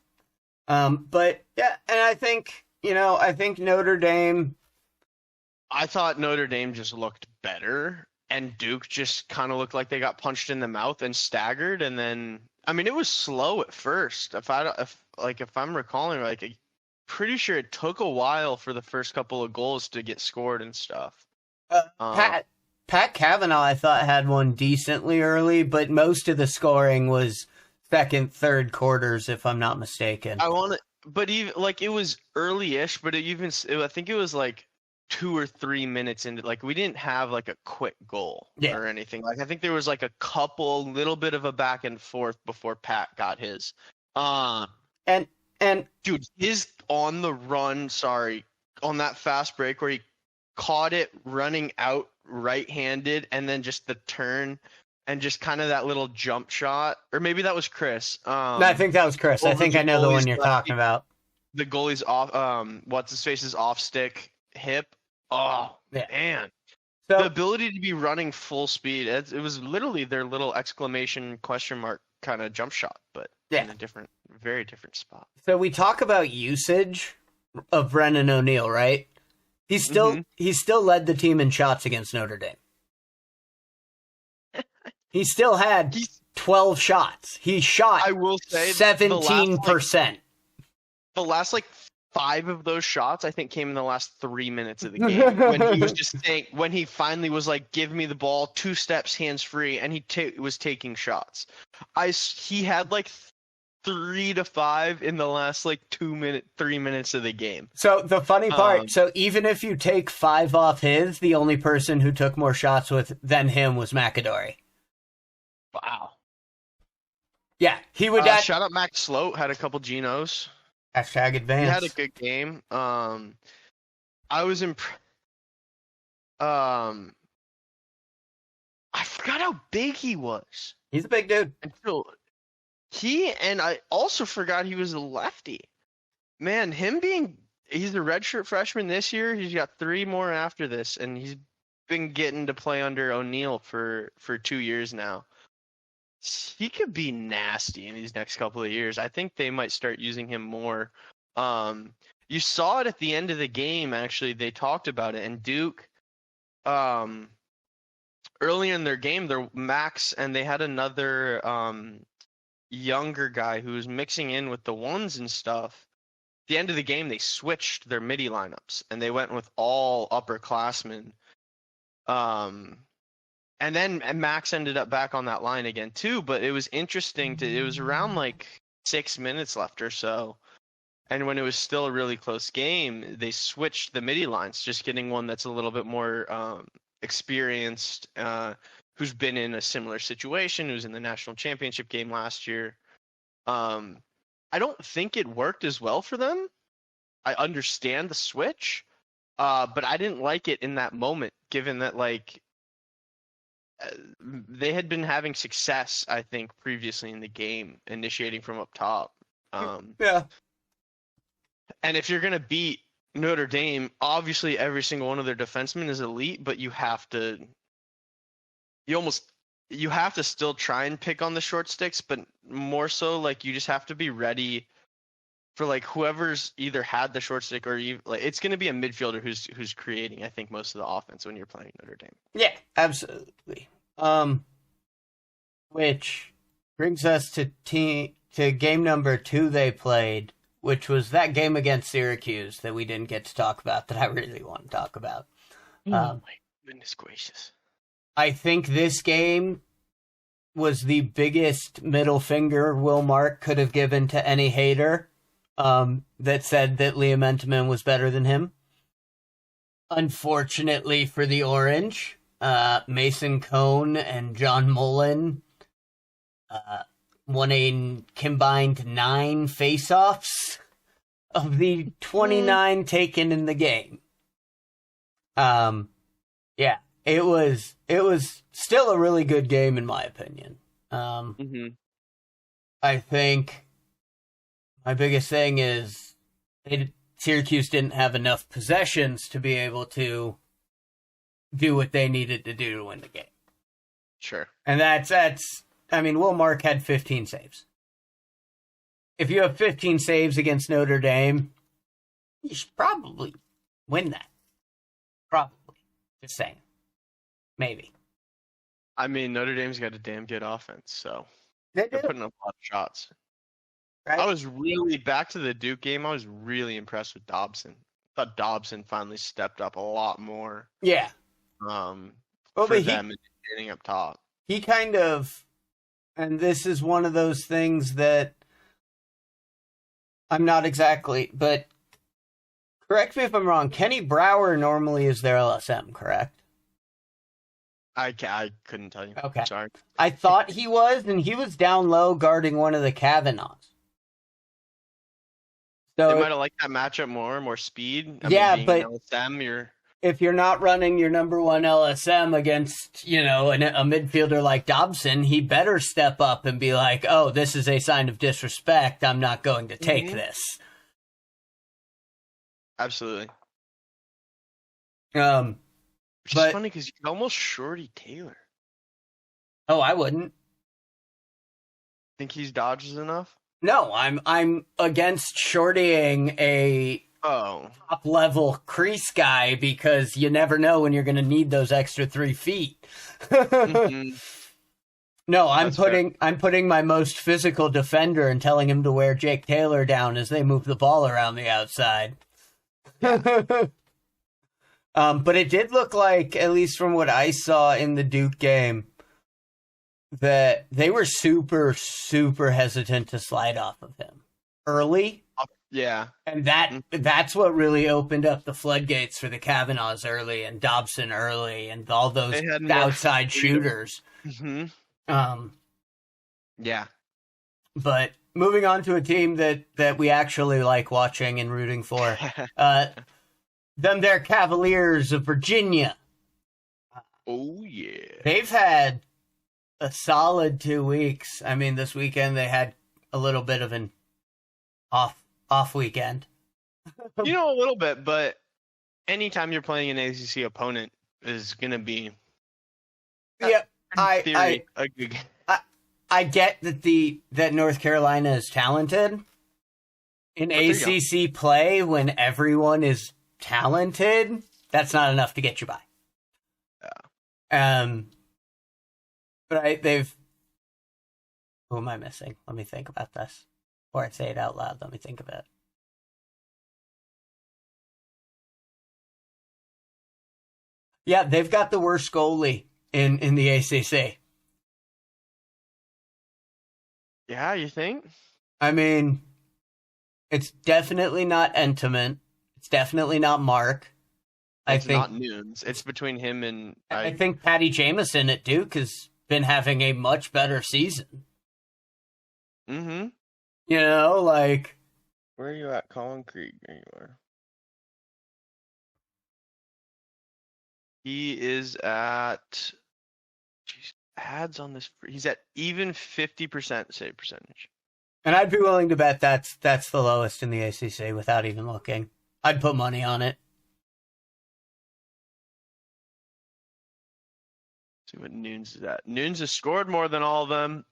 But yeah, and I think Notre Dame. I thought Notre Dame just looked better, and Duke just kind of looked like they got punched in the mouth and staggered, and then it was slow at first. If I'm recalling, I'm pretty sure it took a while for the first couple of goals to get scored and stuff. Pat Cavanaugh, I thought, had one decently early, but most of the scoring was second, third quarters, if I'm not mistaken. But even like it was early-ish, but I think it was like 2 or 3 minutes into, like, we didn't have like a quick goal or anything. Like I think there was like a little bit of a back and forth before Pat got his. And dude, his on the run, on that fast break where he caught it running out right-handed, and then just the turn and just kind of that little jump shot, or maybe that was Chris. No, I think that was Chris. I think I know the one you're talking about. The goalie's off. What's his face's off stick hip. Oh man, so, the ability to be running full speed. It was literally their little exclamation question mark kind of jump shot, but in a very different spot. So we talk about usage of Brennan O'Neill, right? He still led the team in shots against Notre Dame. He still had 12 shots. He shot, I will say, 17%. The last 5 of those shots, I think, came in the last 3 minutes of the game. When he was just saying, when he finally was like, "Give me the ball, 2 steps, hands free," and he was taking shots. He had 3 to 5 in the last 3 minutes of the game. So the funny part, so even if you take 5 off the only person who took more shots than him was McAdory. Wow. Yeah, he would. Shout out Max Sloat, had a couple Genos. Hashtag advance. He had a good game. I was impressed. I forgot how big he was. He's a big dude. And I also forgot he was a lefty. Man, he's a redshirt freshman this year. He's got 3 more after this, and he's been getting to play under O'Neill for 2 years now. He could be nasty in these next couple of years. I think they might start using him more. You saw it at the end of the game, actually. They talked about it. And Duke, earlier in their game, Max, and they had another younger guy who was mixing in with the ones and stuff. At the end of the game, they switched their midi lineups, and they went with all upperclassmen. And then Max ended up back on that line again too, but it was interesting it was around 6 minutes left or so. And when it was still a really close game, they switched the midi lines, just getting one that's a little bit more experienced, who's been in a similar situation, who's in the national championship game last year. I don't think it worked as well for them. I understand the switch, but I didn't like it in that moment, given that they had been having success, I think, previously in the game, initiating from up top. Yeah. And if you're going to beat Notre Dame, obviously every single one of their defensemen is elite, but you have to still try and pick on the short sticks, but more so you just have to be ready for whoever's either had the short stick or it's going to be a midfielder who's creating, I think, most of the offense when you're playing Notre Dame. Yeah, absolutely. Which brings us to game number 2 they played, which was that game against Syracuse that we didn't get to talk about that I really want to talk about. My goodness gracious. I think this game was the biggest middle finger Will Mark could have given to any hater that said that Liam Entenmann was better than him. Unfortunately for the Orange, Mason Cohn and John Mullen won a combined 9 face-offs of the 29 taken in the game. Yeah, it was still a really good game in my opinion. I think my biggest thing is Syracuse didn't have enough possessions to be able to do what they needed to do to win the game. Sure. And Will Mark had 15 saves. If you have 15 saves against Notre Dame, you should probably win that. Probably. Just saying. Maybe. Notre Dame's got a damn good offense, so they're putting up a lot of shots. Right? I was really, back to the Duke game, I was really impressed with Dobson. I thought Dobson finally stepped up a lot more. Yeah. For them getting up top. He kind of, And this is one of those things that I'm not exactly, but correct me if I'm wrong. Kenny Brower normally is their LSM, correct? I couldn't tell you. Okay. Sorry. I thought he was, and he was down low guarding one of the Kavanaughs. So They might have liked that matchup more speed. Yeah, being but- an LSM, if you're not running your number one LSM against, a midfielder like Dobson, he better step up and be like, oh, this is a sign of disrespect. I'm not going to take this. absolutely. Which Which is funny because you can almost shorty Taylor. Oh, I wouldn't. Think he's dodges enough? No, I'm against shortying a top level crease guy because you never know when you're going to need those extra 3 feet. Mm-hmm. No, I'm putting my most physical defender and telling him to wear Jake Taylor down as they move the ball around the outside. Yeah. But it did look like, at least from what I saw in the Duke game, that they were super, super hesitant to slide off of him early. Yeah. And that's what really opened up the floodgates for the Kavanaughs early and Dobson early and all those outside shooters. Mm-hmm. Yeah. But moving on to a team that we actually like watching and rooting for. Them there Cavaliers of Virginia. Oh, yeah. They've had a solid 2 weeks. I mean, this weekend they had a little bit of an off weekend. A little bit, but anytime you're playing an ACC opponent is going to be yeah, a good game. I get that North Carolina is talented. In ACC play, when everyone is talented, that's not enough to get you by. Yeah. But who am I missing? Let me think about this. Before I say it out loud, let me think of it. Yeah, they've got the worst goalie in the ACC. Yeah, you think? I mean, it's definitely not Entenmann. It's definitely not Mark. It's not Nunes. It's between him and... I think Patty Jameson at Duke has been having a much better season. Mm-hmm. Where are you at, Colin Creek? There you are. He is at... ads on this... He's at even 50% save percentage. And I'd be willing to bet that's the lowest in the ACC without even looking. I'd put money on it. See what Nunes is at. Nunes has scored more than all of them.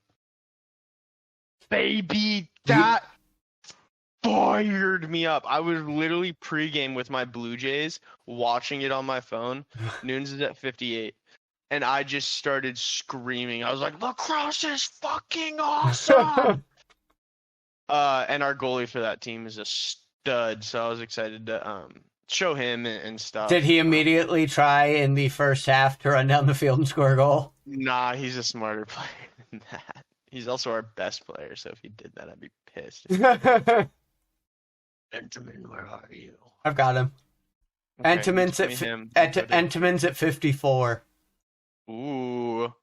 Baby, that fired me up. I was literally pregame with my Blue Jays, watching it on my phone. Nunes is at 58. And I just started screaming. I was like, lacrosse is fucking awesome! And our goalie for that team is a stud, so I was excited to show him and stuff. Did he immediately try in the first half to run down the field and score a goal? Nah, he's a smarter player than that. He's also our best player, so if he did that, I'd be pissed. Entenmann, where are you? I've got him. Okay, Entenmann's at 54. Ooh.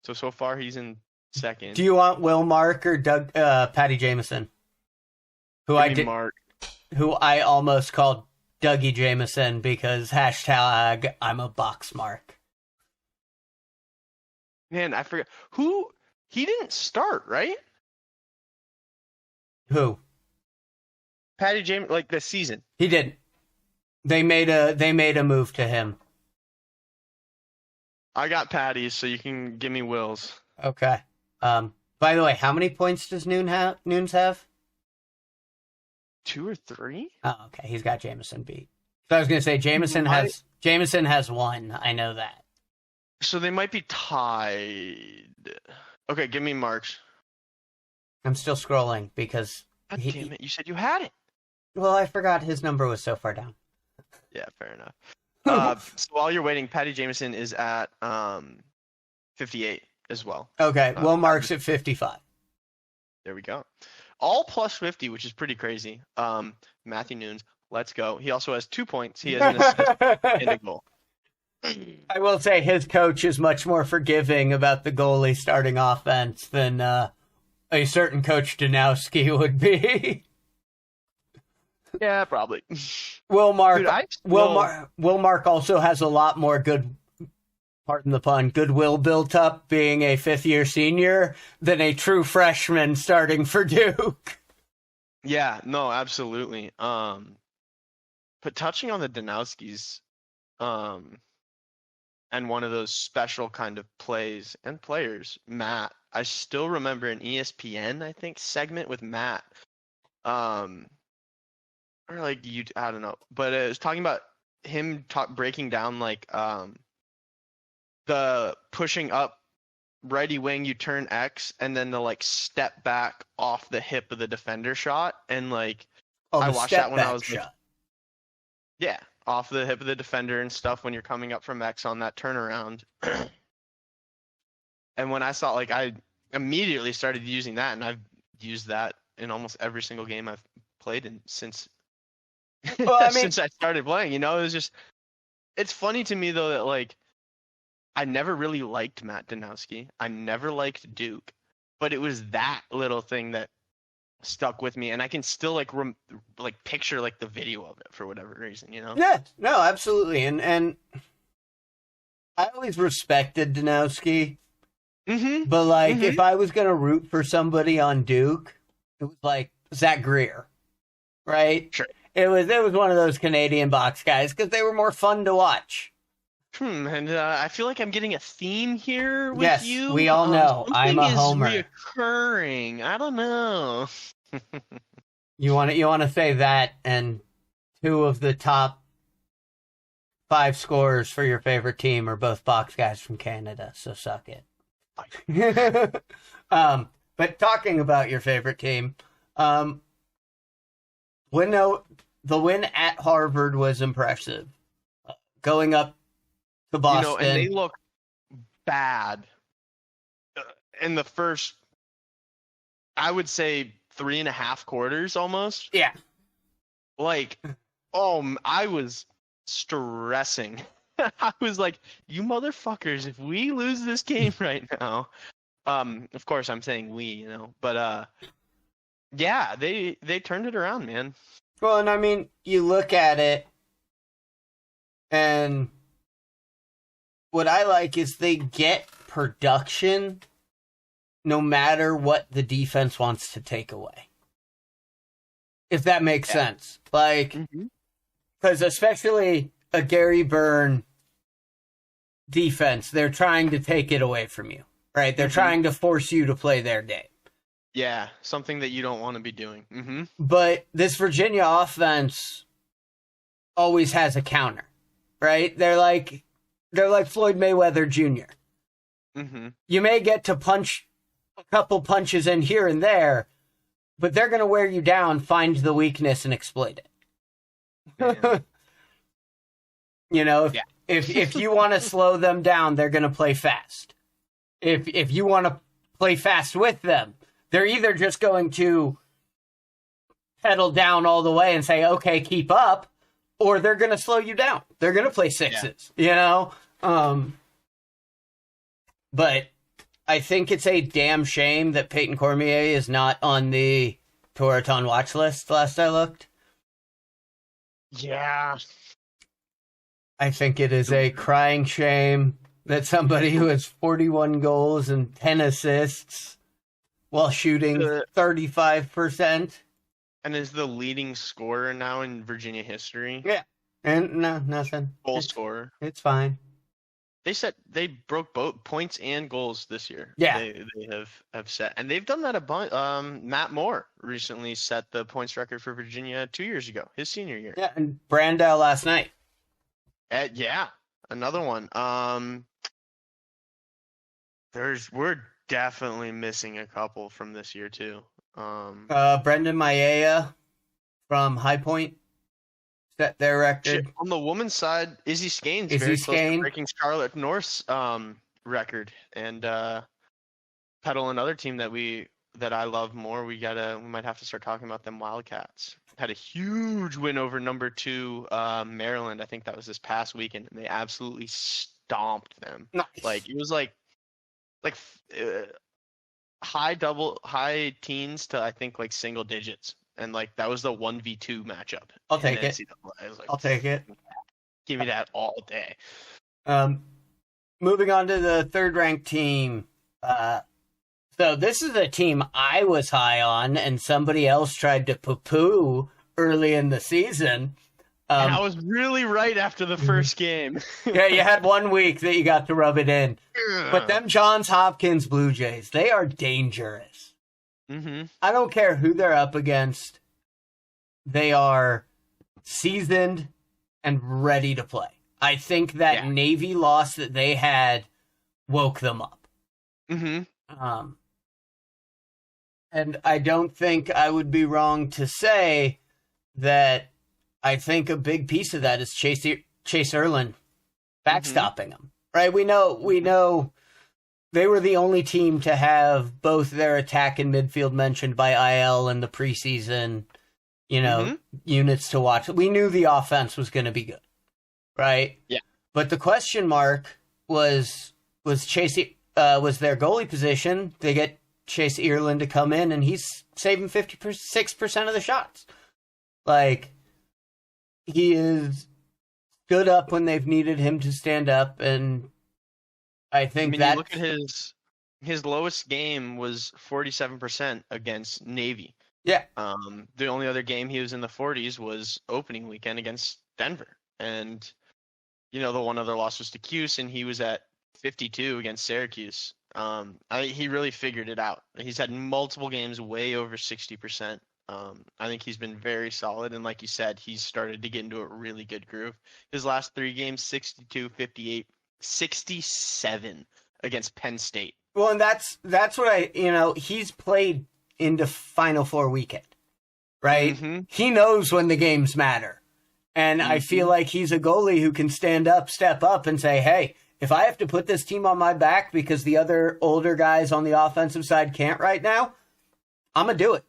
So far he's in second. Do you want Will Mark or Patty Jameson? Who I almost called Dougie Jameson because hashtag I'm a box mark. Man, I forgot. He didn't start, right? Who? Patty James, this season. He didn't. They made a move to him. I got Patty's, so you can give me Will's. Okay. By the way, how many points does Nunes have? 2 or 3? Oh, okay. He's got Jameson beat. So I was gonna say Jameson has 1. I know that. So they might be tied. Okay, give me Mark's. I'm still scrolling because... God damn it, you said you had it. Well, I forgot his number was so far down. Yeah, fair enough. So while you're waiting, Patty Jameson is at 58. as well. Okay, Will Mark's at 55. There we go. All plus 50, which is pretty crazy. Matthew Nunes, let's go. He also has 2 points. He has an assist and a goal. I will say his coach is much more forgiving about the goalie starting offense than a certain Coach Danowski would be. Yeah, probably. Will Mark Dude, Will Mark also has a lot more pardon the pun, goodwill built up being a fifth-year senior than a true freshman starting for Duke. Yeah, no, absolutely. But touching on the Danowskis, and one of those special kind of plays and players, Matt. I still remember an ESPN, I think, segment with Matt. Or like I don't know, but it was talking about him breaking down like the pushing up righty wing, you turn X, and then the like step back off the hip of the defender shot, and like I watched that when I was shot. Yeah, off the hip of the defender and stuff when you're coming up from X on that turnaround. And when I saw, like, I immediately started using that, and I've used that in almost every single game I've played in since since I started playing. You know, it was just, it's funny to me though that like I never really liked Matt Danowski. I never liked Duke, but it was that little thing that stuck with me, and I can still like picture like the video of it for whatever reason, you know? Yeah, no, absolutely, and I always respected Danowski, but like if I was gonna root for somebody on Duke, it was like Zach Greer, right? Sure. It was one of those Canadian box guys because they were more fun to watch. And I feel like I'm getting a theme here with you. Yes, we all know. I'm a homer. Reoccurring. I don't know. You want to say that, and 2 of the top 5 scorers for your favorite team are both box guys from Canada, so suck it. But talking about your favorite team, the win at Harvard was impressive. Going up to Boston. You know, and they look bad in the first, I would say, 3.5 quarters almost. Yeah. Like, I was stressing. I was like, you motherfuckers, if we lose this game right now. Of course I'm saying we, you know, but yeah, they turned it around, man. Well, and I mean, you look at it, and what I like is they get production no matter what the defense wants to take away. If that makes sense. Like, because especially a Gary Byrne defense, they're trying to take it away from you, right? They're trying to force you to play their game. Yeah, something that you don't want to be doing. But this Virginia offense always has a counter, right? They're like Floyd Mayweather Jr. You may get to punch a couple punches in here and there, but they're going to wear you down, find the weakness, and exploit it. You know, if you want to slow them down, they're going to play fast. If you want to play fast with them, they're either just going to pedal down all the way and say, okay, keep up, or they're going to slow you down. They're going to play sixes, you know? But I think it's a damn shame that Peyton Cormier is not on the Touraton watch list last I looked. Yeah. I think it is a crying shame that somebody who has 41 goals and 10 assists while shooting 35%. And is the leading scorer now in Virginia history. Yeah. And no, nothing. Goal scorer. It's fine. They broke both points and goals this year. Yeah. They have set. And they've done that a bunch. Matt Moore recently set the points record for Virginia 2 years ago, his senior year. Yeah, and Brandel last night. Yeah, another one. We're definitely missing a couple from this year too. Brendan Maia from High Point set their record. On the women's side, Izzy Scaines Izzy very close to Scaines. breaking Charlotte North's record, and pedal another team that I love more. We might have to start talking about them Wildcats. Had a huge win over number 2 Maryland. I think that was this past weekend, and they absolutely stomped them. Nice. Like it was like high teens to I think like single digits, and like that was the 1v2 matchup. I'll take it. I was like, I'll take it. Give me that all day. Moving on to the third-ranked team. So this is a team I was high on, and somebody else tried to poo-poo early in the season. And I was really right after the first game. Yeah, you had 1 week that you got to rub it in. But them Johns Hopkins Blue Jays, they are dangerous. Mm-hmm. I don't care who they're up against. They are seasoned and ready to play. I think that Navy loss that they had woke them up. Mm-hmm. And I don't think I would be wrong to say that I think a big piece of that is Chase Erlin backstopping them. Right? We know they were the only team to have both their attack and midfield mentioned by IL in the preseason, units to watch. We knew the offense was going to be good. Right? Yeah. But the question mark was Chase was their goalie position. They get Chase Erlin to come in, and he's saving 56% of the shots. Like, he is stood up when they've needed him to stand up, and I think that... you look at his lowest game was 47% against Navy. Yeah. The only other game he was in the 40s was opening weekend against Denver. And, the one other loss was to Cuse, and he was at 52 against Syracuse. He really figured it out. He's had multiple games way over 60%. I think he's been very solid, and like you said, he's started to get into a really good groove. His last 3 games, 62, 58, 67 against Penn State. Well, and that's what he's played into Final Four weekend, right? Mm-hmm. He knows when the games matter. And I feel like he's a goalie who can stand up, step up, and say, hey, if I have to put this team on my back because the other older guys on the offensive side can't right now, I'm going to do it.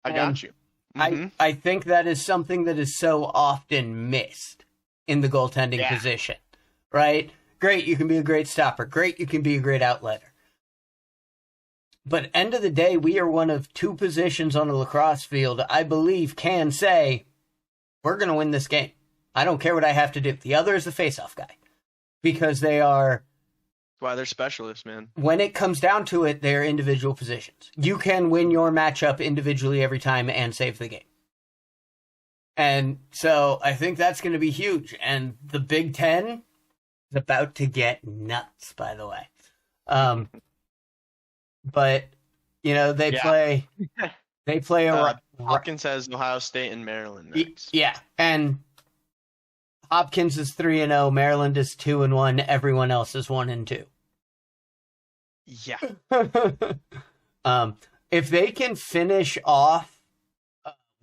I got you. Mm-hmm. I think that is something that is so often missed in the goaltending position, right? Great, you can be a great stopper. Great, you can be a great outletter. But end of the day, we are one of 2 positions on a lacrosse field, I believe, can say, we're going to win this game. I don't care what I have to do. The other is the face-off guy. Because they are... Why they're specialists, man. When it comes down to it, they're individual positions. You can win your matchup individually every time and save the game. And so I think that's going to be huge. And the Big Ten is about to get nuts, by the way. But, they play... They play Hopkins has Ohio State and Maryland next. Yeah, and Hopkins is 3-0, Maryland is 2-1, everyone else is 1-2. Yeah. If they can finish off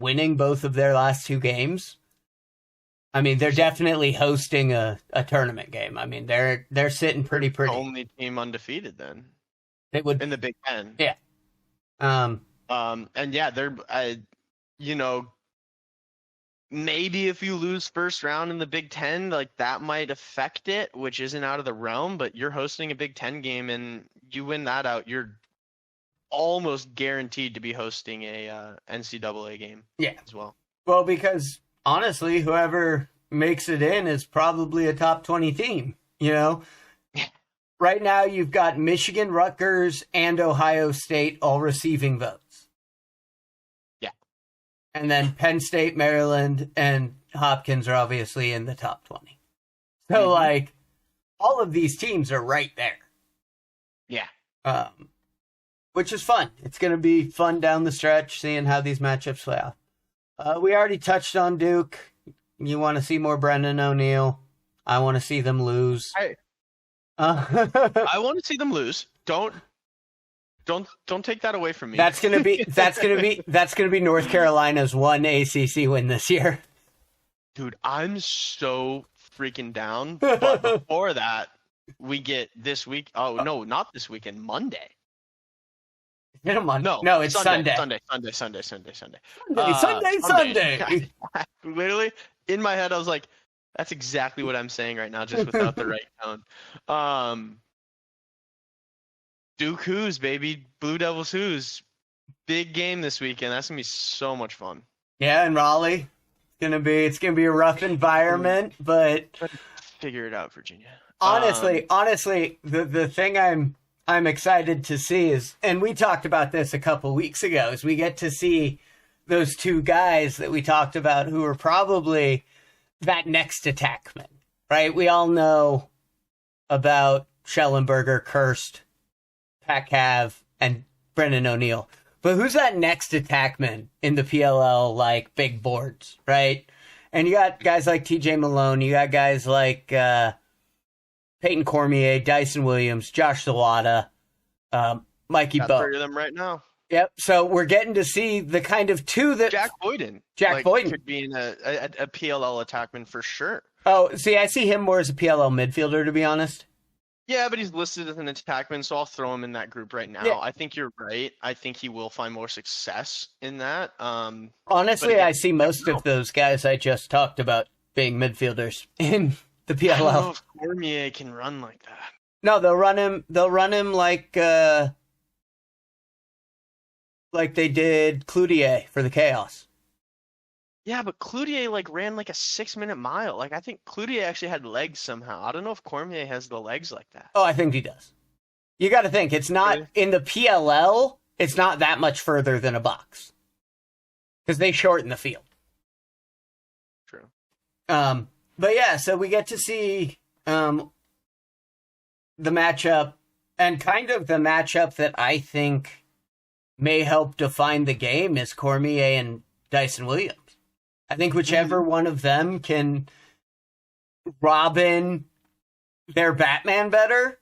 winning both of their last 2 games, I mean, they're definitely hosting a tournament game. I mean, they're sitting pretty. The only team undefeated then. They would in the Big Ten. Yeah. And yeah, they're, maybe if you lose first round in the Big Ten, like that might affect it, which isn't out of the realm, but you're hosting a Big Ten game and you win that out, you're almost guaranteed to be hosting a NCAA game as well. Well, because honestly, whoever makes it in is probably a top 20 team, Right now, you've got Michigan, Rutgers, and Ohio State all receiving votes. Yeah. And then Penn State, Maryland, and Hopkins are obviously in the top 20. So, all of these teams are right there. Yeah. Which is fun. It's going to be fun down the stretch, seeing how these matchups play out. We already touched on Duke. You want to see more Brendan O'Neill. I want to see them lose. I want to see them lose. Don't take that away from me. That's gonna be North Carolina's 1 ACC win this year. Dude, I'm so freaking down. But before that, we get this week. Oh no, not this weekend. Monday. Hit him on. No, No, it's Sunday, Sunday. Sunday, Sunday, Sunday, Sunday, Sunday. Sunday, Sunday. Literally, in my head, I was like, that's exactly what I'm saying right now, just without the right tone. Duke Who's, baby. Blue Devils Who's. Big game this weekend. That's gonna be so much fun. Yeah, in Raleigh. It's gonna be a rough environment, but figure it out, Virginia. Honestly, the thing I'm excited to see is, and we talked about this a couple weeks ago, is we get to see those two guys that we talked about who are probably that next attackman, right? We all know about Schellenberger, Kirst, Pat Cav, and Brendan O'Neill. But who's that next attackman in the PLL, like, big boards, right? And you got guys like TJ Malone, you got guys like Peyton Cormier, Dyson Williams, Josh Zawada, Mikey got Bowe. 3 of them right now. Yep, so we're getting to see the kind of two that... Jack Boyden. Boyden. Could be in a PLL attackman for sure. Oh, see, I see him more as a PLL midfielder, to be honest. Yeah, but he's listed as an attackman, so I'll throw him in that group right now. Yeah. I think you're right. I think he will find more success in that. Honestly, again, I see most of those guys I just talked about being midfielders in the PLL. I don't know if Cormier can run like that. No, they'll run him like they did Cloutier for the Chaos. Yeah, but Cloutier ran like a 6-minute mile. I think Cloutier actually had legs somehow. I don't know if Cormier has the legs like that. Oh, I think he does. You got to think, it's not in the PLL. It's not that much further than a box because they shorten the field. True. But yeah, so we get to see the matchup, and kind of the matchup that I think may help define the game is Cormier and Dyson Williams. I think whichever one of them can Robin their Batman better,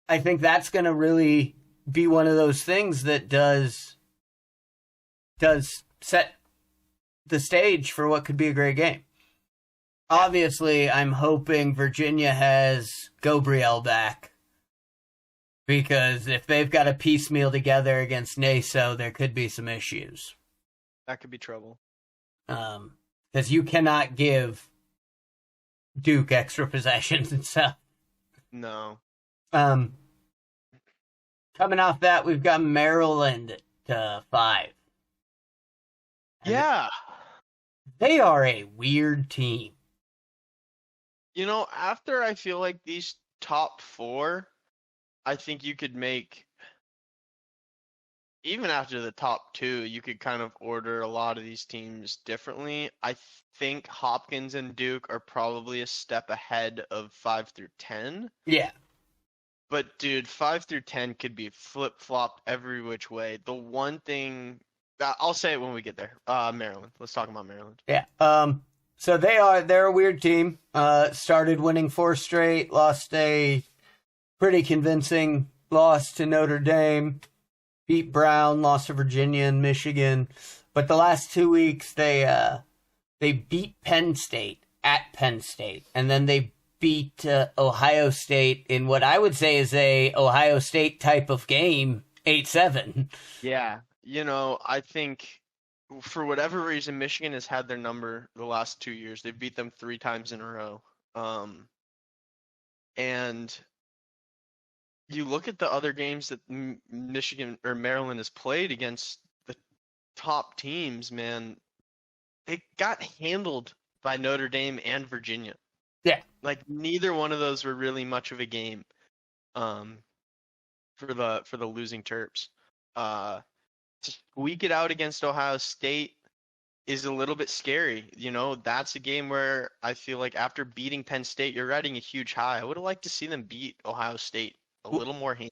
I think that's going to really be one of those things that does set the stage for what could be a great game. Obviously, I'm hoping Virginia has Gabriel back, because if they've got a piecemeal together against Naso, there could be some issues. That could be trouble. Because you cannot give Duke extra possessions and stuff. No. Coming off that, we've got Maryland at 5. Yeah. They are a weird team. You know, after I feel like these top 4, I think you could make, even after the top 2, you could kind of order a lot of these teams differently. I think Hopkins and Duke are probably a step ahead of 5 through 10. Yeah. But, dude, 5 through 10 could be flip-flopped every which way. The one thing, I'll say it when we get there. Maryland. Let's talk about Maryland. Yeah. So they're a weird team. Started winning 4 straight, lost a pretty convincing loss to Notre Dame, beat Brown, lost to Virginia and Michigan. But the last 2 weeks, they beat Penn State at Penn State, and then they beat Ohio State in what I would say is a Ohio State type of game, 8-7. Yeah, you know, I think for whatever reason, Michigan has had their number the last 2 years. They've beat them 3 times in a row. And you look at the other games that Michigan or Maryland has played against the top teams, man, they got handled by Notre Dame and Virginia. Yeah. Neither one of those were really much of a game for the losing Terps. To squeak it out against Ohio State is a little bit scary. You know, that's a game where I feel like after beating Penn State, you're riding a huge high. I would have liked to see them beat Ohio State a little more hand.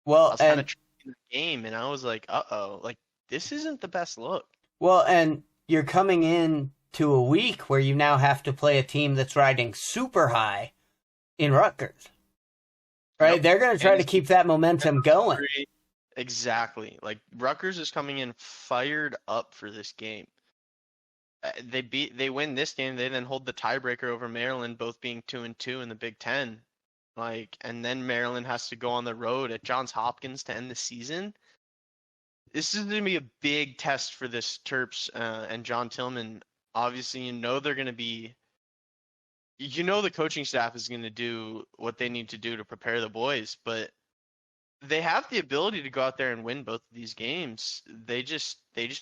Well, I was kind of in the game, and I was like, uh-oh, this isn't the best look. Well, and you're coming in to a week where you now have to play a team that's riding super high in Rutgers. Right? Yep. They're going to try to keep that momentum going. Exactly. Rutgers is coming in fired up for this game. They win this game, they then hold the tiebreaker over Maryland, both being 2-2 in the Big Ten. And then Maryland has to go on the road at Johns Hopkins to end the season. this is going to be a big test for this Terps and John Tillman. Obviously, they're going to be. The coaching staff is going to do what they need to do to prepare the boys, but they have the ability to go out there and win both of these games. They just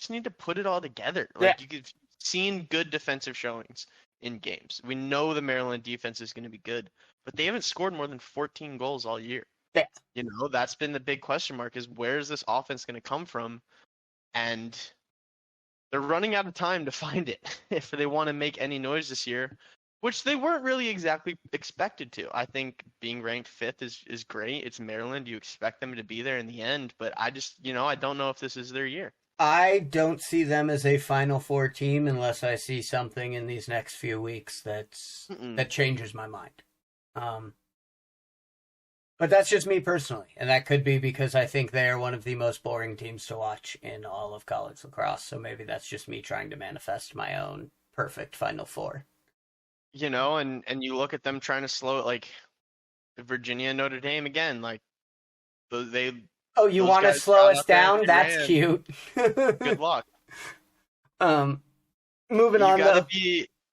need to put it all together. Like you've seen good defensive showings in games. We know the Maryland defense is going to be good, but they haven't scored more than 14 goals all year. Yeah. That's been the big question mark, is where is this offense going to come from? And they're running out of time to find it if they want to make any noise this year, which they weren't really exactly expected to. I think being ranked 5th is great. It's Maryland. You expect them to be there in the end, but I just, I don't know if this is their year. I don't see them as a Final Four team unless I see something in these next few weeks that changes my mind. But that's just me personally, and that could be because I think they are one of the most boring teams to watch in all of college lacrosse, so maybe that's just me trying to manifest my own perfect Final Four. And you look at them trying to slow it, like Virginia and Notre Dame again, like they. Oh, you want to slow us down? That's cute. Good luck. Moving on.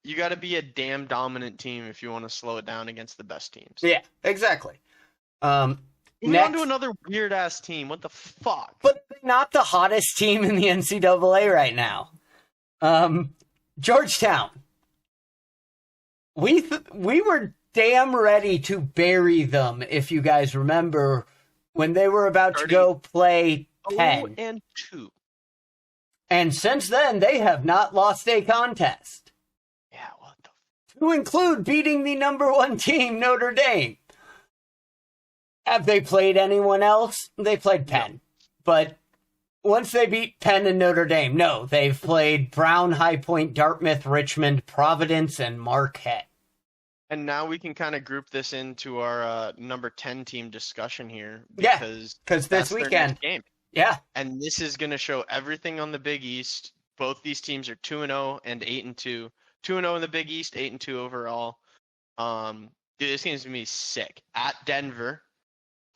You got to be a damn dominant team if you want to slow it down against the best teams. Yeah, exactly. Moving on to another weird ass team. What the fuck? But not the hottest team in the NCAA right now. Georgetown. We were damn ready to bury them, if you guys remember, when they were about to go play Penn. 0-2. And since then, they have not lost a contest. Yeah, what the to include beating the number 1 team, Notre Dame. Have they played anyone else? They played Penn. No. But once they beat Penn and Notre Dame, no, they've played Brown, High Point, Dartmouth, Richmond, Providence, and Marquette. And now we can kind of group this into our number 10 team discussion here. Because this weekend. Game. Yeah. And this is going to show everything on the Big East. Both these teams are 2-0 and 8-2. 2-0 in the Big East, 8-2 overall. Dude, this game's going to be sick. At Denver.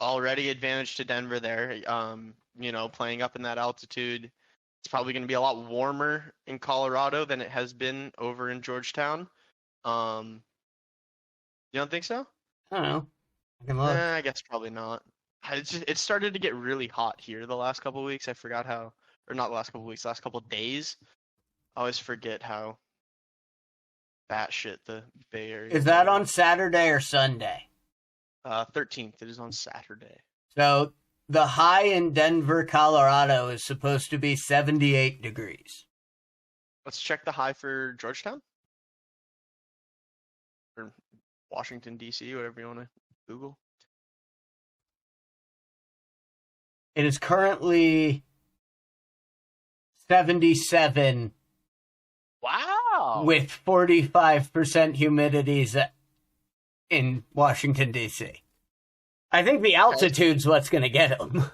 Already advantage to Denver there. Playing up in that altitude. It's probably going to be a lot warmer in Colorado than it has been over in Georgetown. You don't think so? I don't know. I can look. I guess probably not. It started to get really hot here the last couple of weeks. I forgot how, or not the last couple of weeks, last couple of days. I always forget how batshit the Bay Area is. That on Saturday or Sunday? 13th. It is on Saturday. So the high in Denver, Colorado is supposed to be 78 degrees. Let's check the high for Georgetown. Or Washington, D.C., whatever you want to Google. It is currently 77. Wow. With 45% humidity in Washington, D.C. I think the altitude's what's going to get them.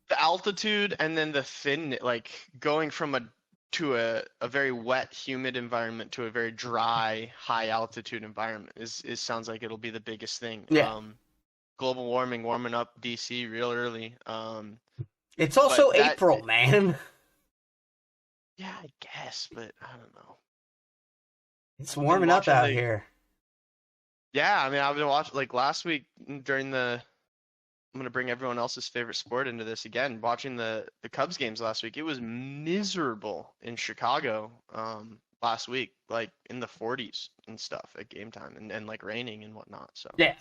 The altitude and then the thin, like going from a very wet, humid environment to a very dry, high altitude environment is sounds like it'll be the biggest thing. Yeah. Global warming, warming up DC real early. It's also April, man. Yeah, I guess, but I don't know. It's warming up out here. Yeah, I mean, I've been watching, like last week during I'm going to bring everyone else's favorite sport into this again. Watching the Cubs games last week, it was miserable in Chicago last week, like in the 40s and stuff at game time and like raining and whatnot. So yeah.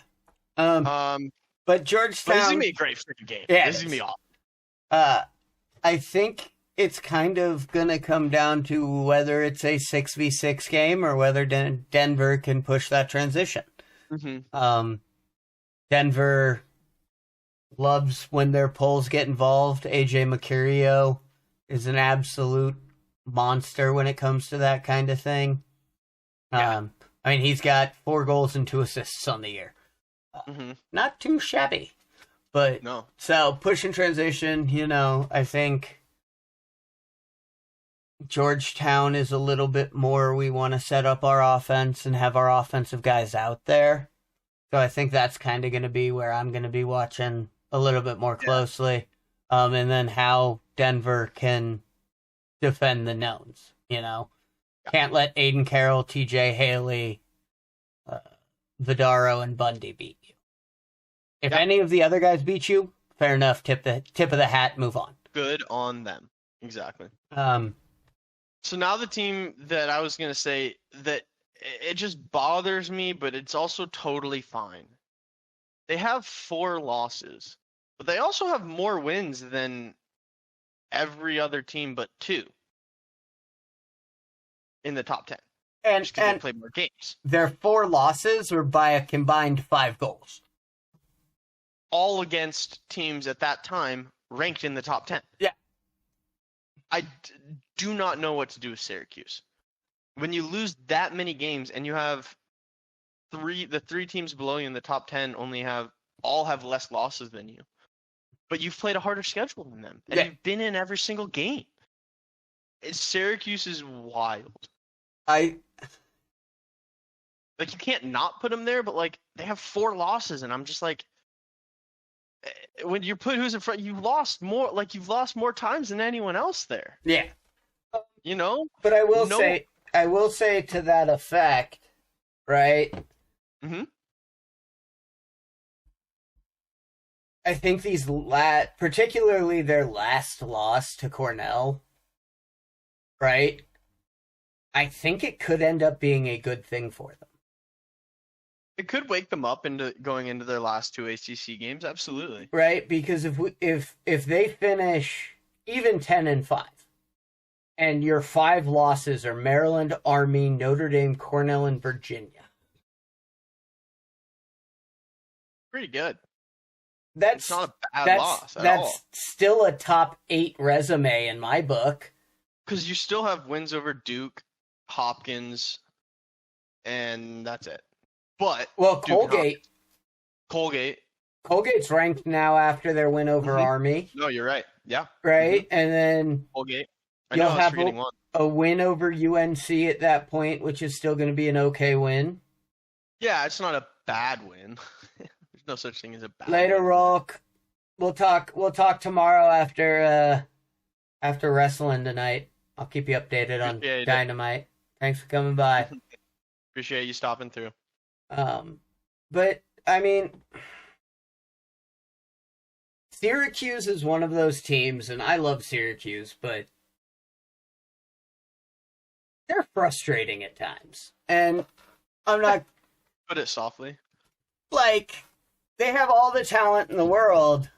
But Georgetown. But this is going to be a great freaking game. Yeah, this is going to be awesome. I think it's kind of going to come down to whether it's a 6v6 game or whether Denver can push that transition. Mm-hmm. Denver loves when their polls get involved. AJ Mercurio is an absolute monster when it comes to that kind of thing. Yeah. I mean, he's got 4 goals and 2 assists on the year. Not too shabby. But no. So push and transition, I think Georgetown is a little bit more, we want to set up our offense and have our offensive guys out there. So I think that's kind of going to be where I'm going to be watching a little bit more closely. and then how Denver can defend the knowns. Can't let Aiden Carroll, TJ Haley, Vidaro, and Bundy beat you. If any of the other guys beat you, fair enough. Tip of the hat. Move on. Good on them. Exactly. So now the team that I was going to say that it just bothers me, but it's also totally fine. They have 4 losses, but they also have more wins than every other team but 2 in the top 10. And they play more games. Their 4 losses were by a combined 5 goals. All against teams at that time ranked in the top 10. Yeah. I do not know what to do with Syracuse. When you lose that many games and you have the 3 teams below you in the top 10 all have less losses than you, but you've played a harder schedule than them, and you've been in every single game. Syracuse is wild. You can't not put them there, but they have 4 losses, and I'm just like, when you put who's in front, you've lost more times than anyone else there. Yeah. But I will say to that effect, right? Mm-hmm. I think these particularly their last loss to Cornell, right? I think it could end up being a good thing for them. It could wake them up into going into their last 2 ACC games, absolutely. Right, because if they finish even 10-5, and your 5 losses are Maryland, Army, Notre Dame, Cornell, and Virginia. Pretty good. It's not a bad loss at all. That's still a top 8 resume in my book. Because you still have wins over Duke, Hopkins, and that's it. But Colgate's ranked now after their win over Army. No, you're right. Yeah. Right? Mm-hmm. And then Colgate. You'll have a win over UNC at that point, which is still going to be an okay win. Yeah, it's not a bad win. There's no such thing as a bad Later, win. Rolk. We'll talk tomorrow after wrestling tonight. I'll keep you updated on Dynamite. Thanks for coming by. Appreciate you stopping through. But I mean, Syracuse is one of those teams, and I love Syracuse, but they're frustrating at times. And I'm not... Put it softly. They have all the talent in the world.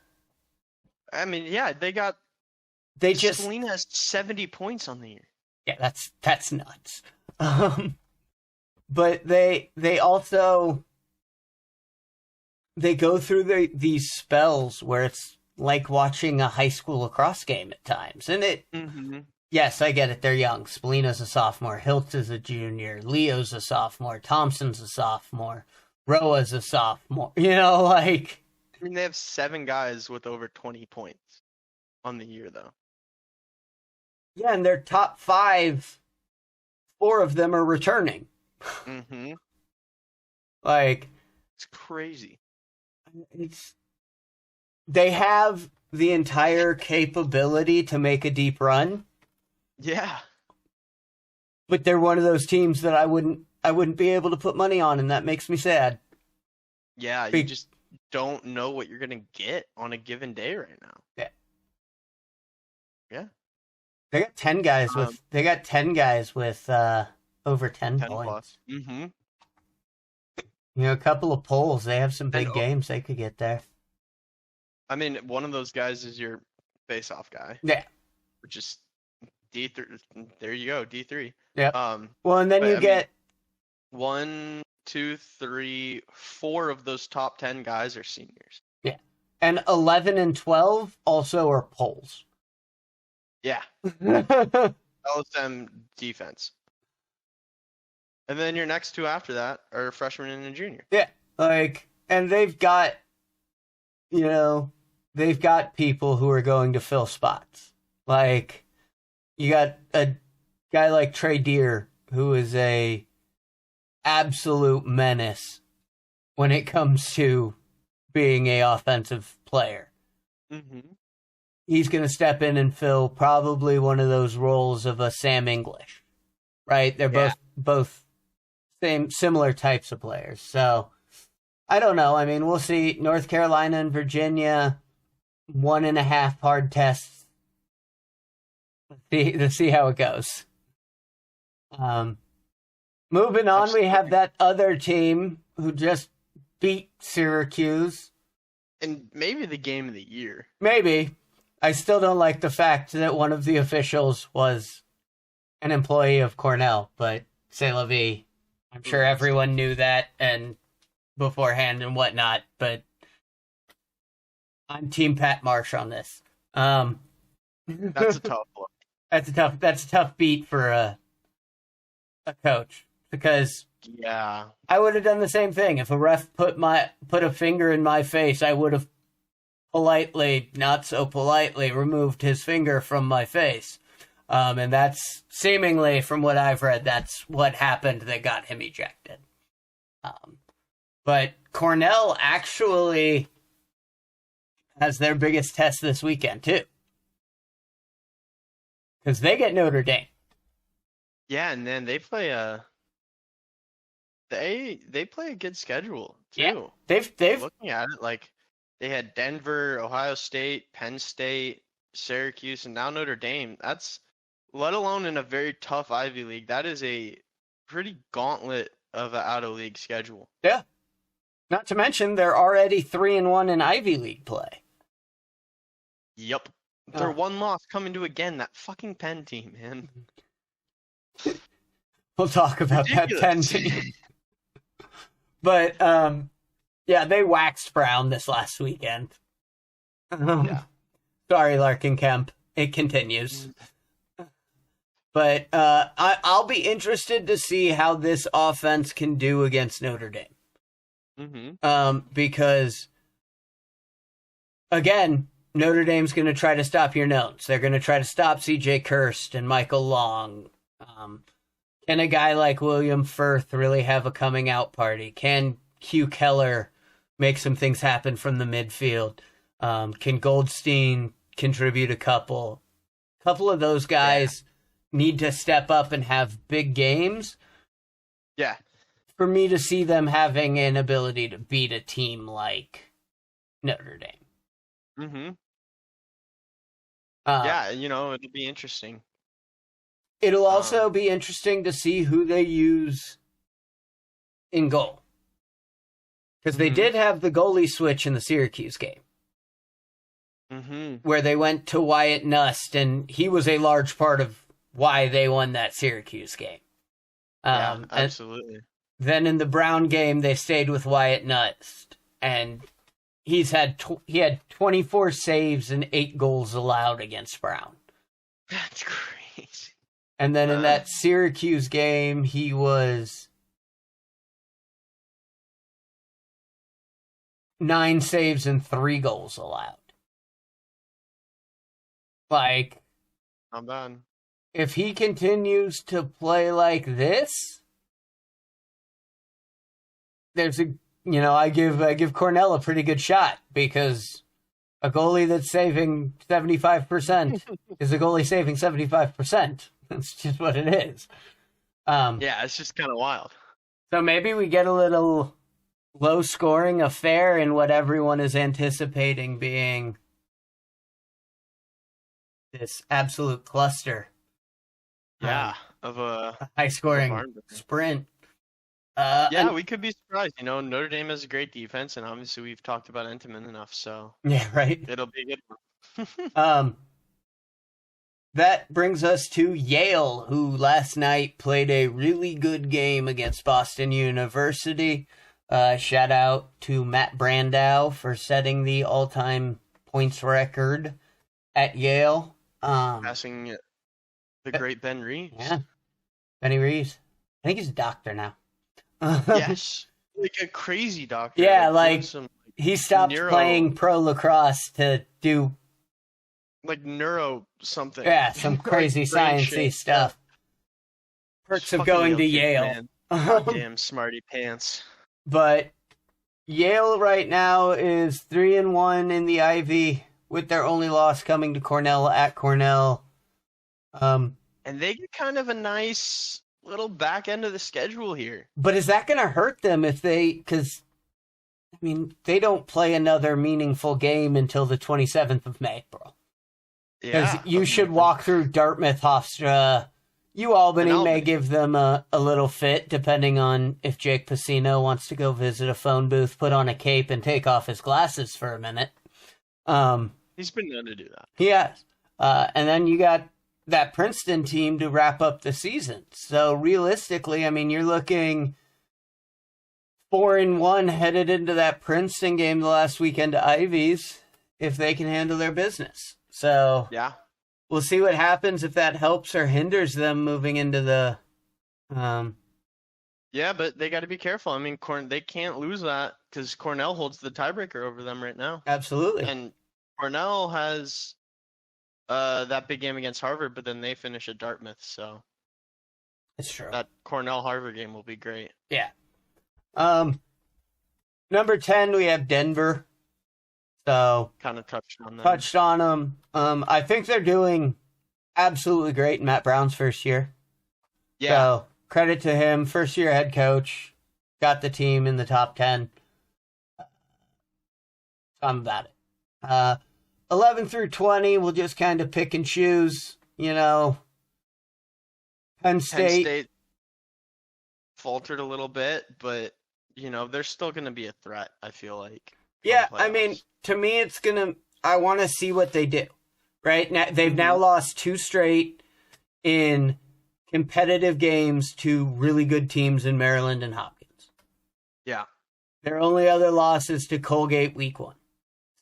I mean, yeah, Selena has 70 points on the year. Yeah, that's nuts. But they also... They go through these spells where it's like watching a high school lacrosse game at times. And yes, I get it. They're young. Spalina's a sophomore. Hiltz is a junior. Leo's a sophomore. Thompson's a sophomore. Roa's a sophomore. I mean, they have 7 guys with over 20 points on the year, though. Yeah, and their top 5, 4 of them are returning. Mm-hmm. It's crazy. They have the entire capability to make a deep run. Yeah. But they're one of those teams that I wouldn't be able to put money on, and that makes me sad. Yeah, you just don't know what you're gonna get on a given day right now. Yeah. Yeah. They got 10 guys with over 10 points. Plus. Mm-hmm. A couple of polls. They have some big games. They could get there. I mean, one of those guys is your face-off guy. Yeah. Which is D3. There you go, D3. Yeah. Well, and then you get 1, 2, 3, 4 of those top 10 guys are seniors. Yeah. And 11 and 12 also are polls. Yeah. LSM defense. And then your next 2 after that are a freshman and a junior. Yeah. And they've got, people who are going to fill spots. You got a guy like Trey Deer, who is a absolute menace when it comes to being a offensive player. Mm-hmm. he's going to step in and fill probably one of those roles of a Sam English, right? They're both similar types of players. So I don't know. I mean, we'll see. North Carolina and Virginia, 1.5 hard tests. Let's see how it goes. Moving on, we have that other team who just beat Syracuse. And maybe the game of the year. Maybe. I still don't like the fact that one of the officials was an employee of Cornell, but c'est la vie. I'm sure everyone knew that and beforehand and whatnot, but I'm Team Pat Marsh on this. That's a tough one. That's a tough beat for a coach, because I would have done the same thing. If a ref put a finger in my face, I would have politely, not so politely, removed his finger from my face. And that's seemingly, from what I've read, that's what happened that got him ejected. But Cornell actually has their biggest test this weekend, too. Because they get Notre Dame. Yeah, and then they play a good schedule, too. Yeah, they've looking at it, like, they had Denver, Ohio State, Penn State, Syracuse, and now Notre Dame. That's, let alone in a very tough Ivy League, that is a pretty gauntlet of an out-of-league schedule. Yeah. Not to mention, they're already 3-1 in Ivy League play. Yep. Their one loss coming to, again, that fucking Penn team, man. We'll talk about that Penn team. But, yeah, they waxed Brown this last weekend. Yeah. Sorry, Larkin Kemp. It continues. But I'll be interested to see how this offense can do against Notre Dame. Mm-hmm. Because, again, Notre Dame's going to try to stop your notes. They're going to try to stop C.J. Kirst and Michael Long. Can a guy like William Firth really have a coming out party? Can Hugh Keller make some things happen from the midfield? Can Goldstein contribute a couple? A couple of those guys need to step up and have big games. Yeah. For me to see them having an ability to beat a team like Notre Dame. Mm-hmm. Yeah, it'll be interesting. It'll also be interesting to see who they use in goal. Because they did have the goalie switch in the Syracuse game. Where they went to Wyatt Nust, and he was a large part of why they won that Syracuse game. Yeah, absolutely. Then in the Brown game, they stayed with Wyatt Nust, and he had 24 saves and 8 goals allowed against Brown. That's crazy. And then in that Syracuse game, he was 9 saves and 3 goals allowed. Like, not bad. If he continues to play like this, there's I give Cornell a pretty good shot, because a goalie that's saving 75% is a goalie saving 75%. That's just what it is. Yeah, it's just kind of wild. So maybe we get a little low-scoring affair in what everyone is anticipating being this absolute cluster. Yeah, of a high-scoring sprint. We could be surprised. Notre Dame has a great defense, and obviously we've talked about Entenmann enough, so yeah, right. It'll be a good one. That brings us to Yale, who last night played a really good game against Boston University. Shout out to Matt Brandow for setting the all-time points record at Yale. Passing the great Ben Reeves. Yeah, Benny Reeves. I think he's a doctor now. Yes, like a crazy doctor. Yeah, he stopped playing pro lacrosse to do neuro something. Yeah, some crazy sciencey stuff. Perks of going to Yale. Damn smarty pants. But Yale right now is 3-1 in the Ivy with their only loss coming to Cornell at Cornell. And they get kind of a nice little back end of the schedule here. But is that going to hurt them if because, I mean, they don't play another meaningful game until the 27th of May, bro. Because you should walk through Dartmouth, Hofstra. Albany may give them a little fit, depending on if Jake Pacino wants to go visit a phone booth, put on a cape, and take off his glasses for a minute. He's been known to do that. He has. And then you got that Princeton team to wrap up the season. So realistically, I mean, you're looking 4-1 headed into that Princeton game the last weekend to Ivies, if they can handle their business. So yeah. We'll see what happens if that helps or hinders them moving into the. Yeah, but they got to be careful. I mean, they can't lose that because Cornell holds the tiebreaker over them right now. Absolutely. And Cornell has that big game against Harvard, but then they finish at Dartmouth. So it's true. That Cornell-Harvard game will be great. Yeah. Number 10, we have Denver. So kind of touched on them. Touched on them. I think they're doing absolutely great in Matt Brown's first year. Yeah. So credit to him. First year head coach. Got the team in the top 10. I'm about it. 11 through 20, we'll just kind of pick and choose. Penn State faltered a little bit, but, they're still going to be a threat, I feel like. Yeah, I mean, to me, I want to see what they do, right? Now, they've now lost 2 straight in competitive games to really good teams in Maryland and Hopkins. Yeah. Their only other loss is to Colgate week 1.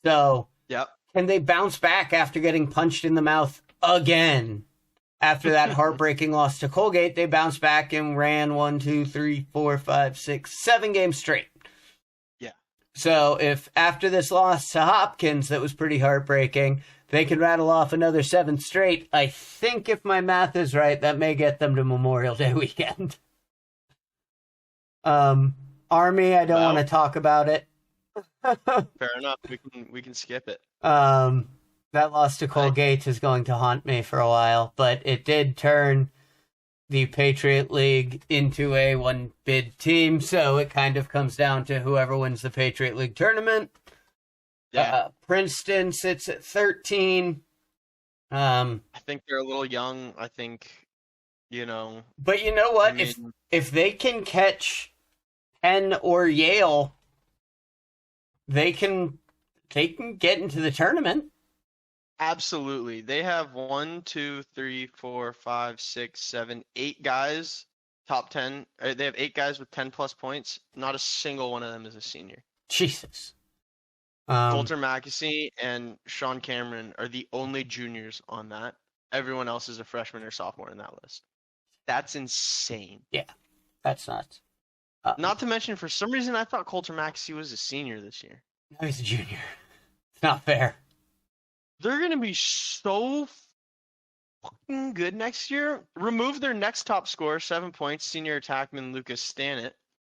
So, yep. Can they bounce back after getting punched in the mouth again? After that heartbreaking loss to Colgate, they bounced back and ran 1, 2, 3, 4, 5, 6, 7 games straight. So if after this loss to Hopkins that was pretty heartbreaking, they can rattle off another 7 straight, I think if my math is right, that may get them to Memorial Day weekend. Army, I don't want to talk about it. Fair enough. We can skip it. That loss to Colgate is going to haunt me for a while, but it did turn the Patriot League into a one-bid team, so it kind of comes down to whoever wins the Patriot League tournament. Yeah. Princeton sits at 13. I think they're a little young. I think, But you know what? If they can catch Penn or Yale, they can get into the tournament. Absolutely. They have 1, 2, 3, 4, 5, 6, 7, 8 guys, top 10. They have 8 guys with 10 plus points. Not a single one of them is a senior. Jesus. Coulter Mackesy and Sean Cameron are the only juniors on that. Everyone else is a freshman or sophomore in that list. That's insane. Yeah, that's nuts. Not to mention, for some reason, I thought Coulter Mackesy was a senior this year. No, he's a junior. It's not fair. They're going to be so fucking good next year. Remove their next top scorer, 7 points, senior attackman Lucas Stannett.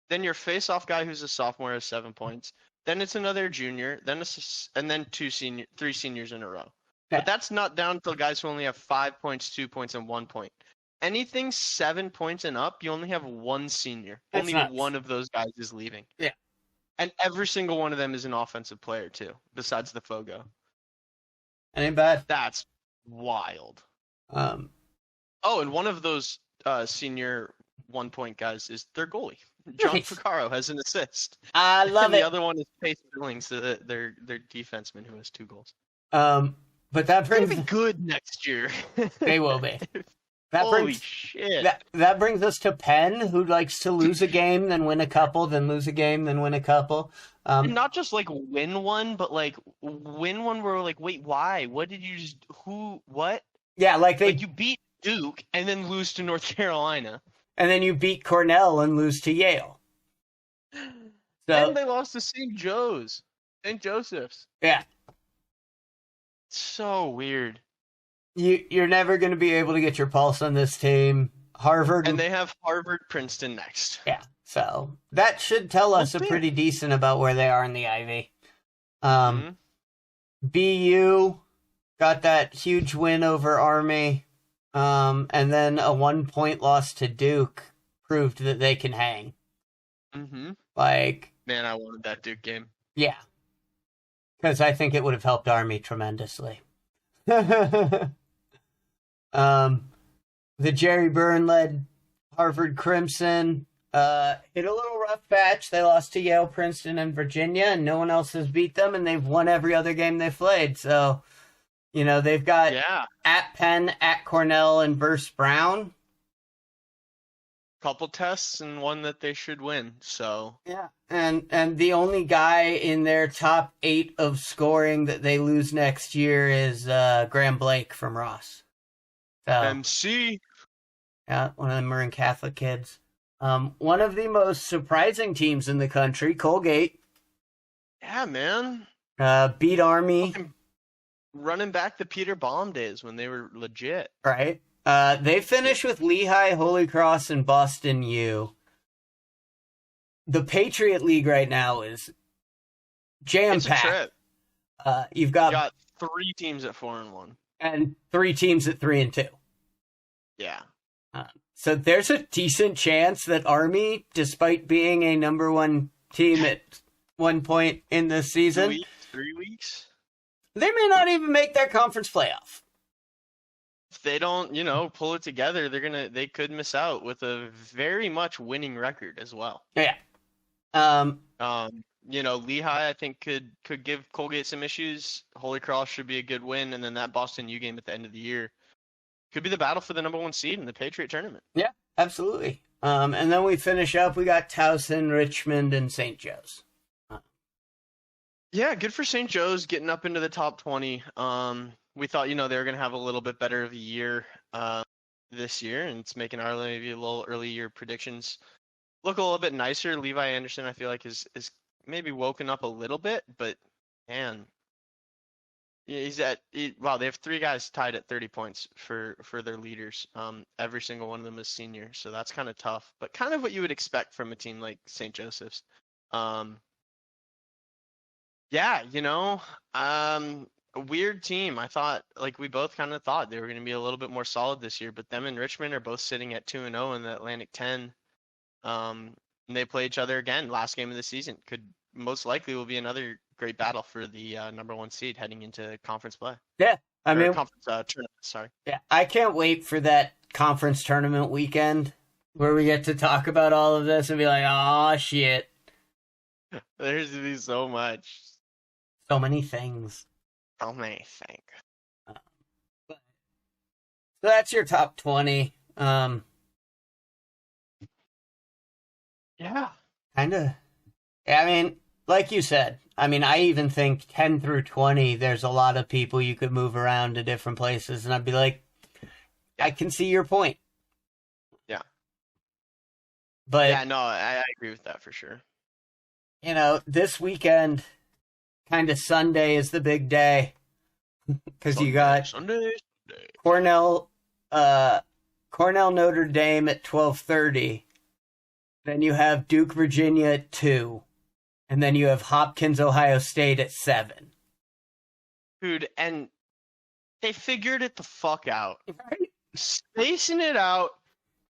Then your face-off guy who's a sophomore has 7 points. Then it's another junior. And then 3 seniors in a row. Yeah. But that's not down to guys who only have 5 points, 2 points, and 1 point. Anything 7 points and up, you only have 1 senior. That's only nuts. one of those guys is leaving. Yeah. And every single one of them is an offensive player too, besides the Fogo. Ain't bad. That's wild. Oh, and one of those senior 1 point guys is their goalie. John Nice. Ficaro has an assist. I love and it. The other one is Pace Billings, their defenseman who has 2 goals. But that They're brings gonna be good next year. They will be. Holy shit. That brings us to Penn, who likes to lose a game, then win a couple, then lose a game, then win a couple. And not just win one, but win one where we're like, wait, why? What did you just? Who? What? Yeah, you beat Duke and then lose to North Carolina. And then you beat Cornell and lose to Yale. So, and they lost to St. Joseph's. Yeah. So weird. You're never going to be able to get your pulse on this team. Harvard. And they have Harvard Princeton next. Yeah. So that should tell us a pretty decent about where they are in the Ivy. BU got that huge win over Army, and then a 1-point loss to Duke proved that they can hang. Mm-hmm. Like, Man, I wanted that Duke game. yeah, because I think it would have helped Army tremendously. The Jerry Byrne-led Harvard Crimson hit a little rough patch. They lost to Yale, Princeton, and Virginia, and no one else has beat them, and they've won every other game they've played. So, they've got at Penn, at Cornell, and versus Brown. Couple tests and one that they should win. So yeah, and the only guy in their top 8 of scoring that they lose next year is Graham Blake from Ross. So, MC. Yeah, one of the Marin Catholic kids. One of the most surprising teams in the country, Colgate. Yeah, man. Beat Army. Running back the Peter Baum days when they were legit. Right. They finished with Lehigh, Holy Cross, and Boston U. The Patriot League right now is jam-packed. You've got 3 teams at 4-1. And 3 teams at 3-2. Yeah. So there's a decent chance that Army, despite being a number 1 team at one point in the season, 3 weeks, they may not even make their conference playoff. If they don't, pull it together, they could miss out with a very much winning record as well. Yeah. Lehigh I think could give Colgate some issues. Holy Cross should be a good win, and then that Boston U game at the end of the year could be the battle for the number 1 seed in the Patriot tournament. Yeah, absolutely. And then we finish up. We got Towson, Richmond, and St. Joe's. Yeah, good for St. Joe's getting up into the top 20. We thought, they were going to have a little bit better of a year this year, and it's making our maybe a little early year predictions look a little bit nicer. Levi Anderson, I feel like, is maybe woken up a little bit, but man, they have 3 guys tied at 30 points for their leaders. Every single one of them is senior, so that's kind of tough, but kind of what you would expect from a team like St. Joseph's. A weird team. I thought, we both kind of thought they were going to be a little bit more solid this year, but them and Richmond are both sitting at 2-0 in the Atlantic 10. And they play each other again last game of the season. Could most likely will be another great battle for the number 1 seed heading into conference play. Yeah, conference tournament. Sorry. Yeah, I can't wait for that conference tournament weekend where we get to talk about all of this and be like, "Oh shit!" There's to be so much, so many things. So many things. So that's your top 20. Yeah. Kind of. I mean, like you said, I even think 10 through 20, there's a lot of people you could move around to different places, and I'd be like, I can see your point. Yeah. But yeah, no, I agree with that for sure. This weekend, kind of Sunday is the big day. Because you got Sunday. Cornell Notre Dame at 12:30. Then you have Duke, Virginia at 2. And then you have Hopkins, Ohio State at 7. Dude, and they figured it the fuck out. Right? Spacing it out,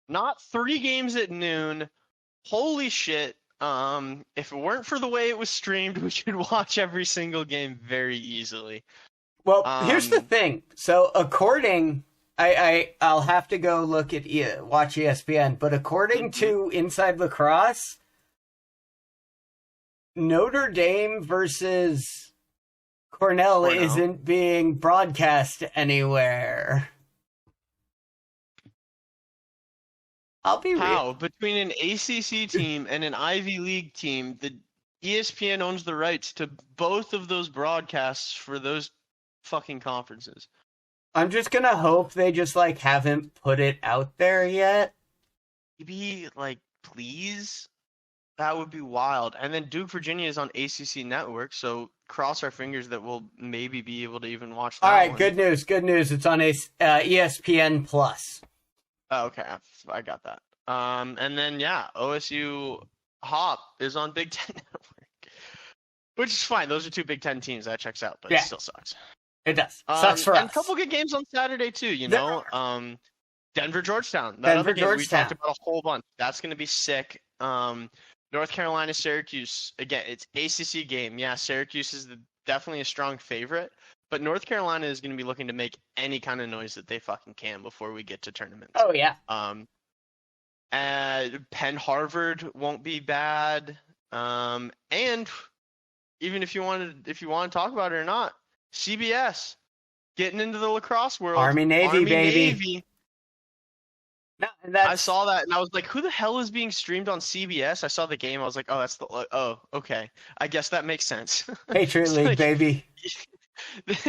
not 3 games at noon. Holy shit. If it weren't for the way it was streamed, we could watch every single game very easily. Well, here's the thing. So I'll have to go look at watch ESPN, but according to Inside Lacrosse, Notre Dame versus Cornell isn't being broadcast anywhere. I'll be real. Between an ACC team and an Ivy League team, the ESPN owns the rights to both of those broadcasts for those fucking conferences. I'm just gonna hope they just haven't put it out there yet. Maybe please, that would be wild. And then Duke Virginia is on ACC Network, so cross our fingers that we'll maybe be able to even watch that. All right, good news. It's on ESPN Plus. Oh, okay, I got that. And then OSU Hop is on Big Ten Network. Which is fine. Those are two Big Ten teams. That checks out, but Yeah. it still sucks. It does. Sucks for and us. a couple good games on Saturday too. Denver Georgetown. That Denver other game we Georgetown. talked about a whole bunch. That's going to be sick. North Carolina Syracuse. Again, it's ACC game. Yeah, Syracuse is definitely a strong favorite, but North Carolina is going to be looking to make any kind of noise that they fucking can before we get to tournaments. Oh yeah. And Penn Harvard won't be bad. And even if you want to talk about it or not, CBS getting into the lacrosse world. Army Navy, baby. Navy. No, I saw that and I was like, who the hell is being streamed on CBS? I saw the game. I was like, okay. I guess that makes sense. Patriot League, like, baby.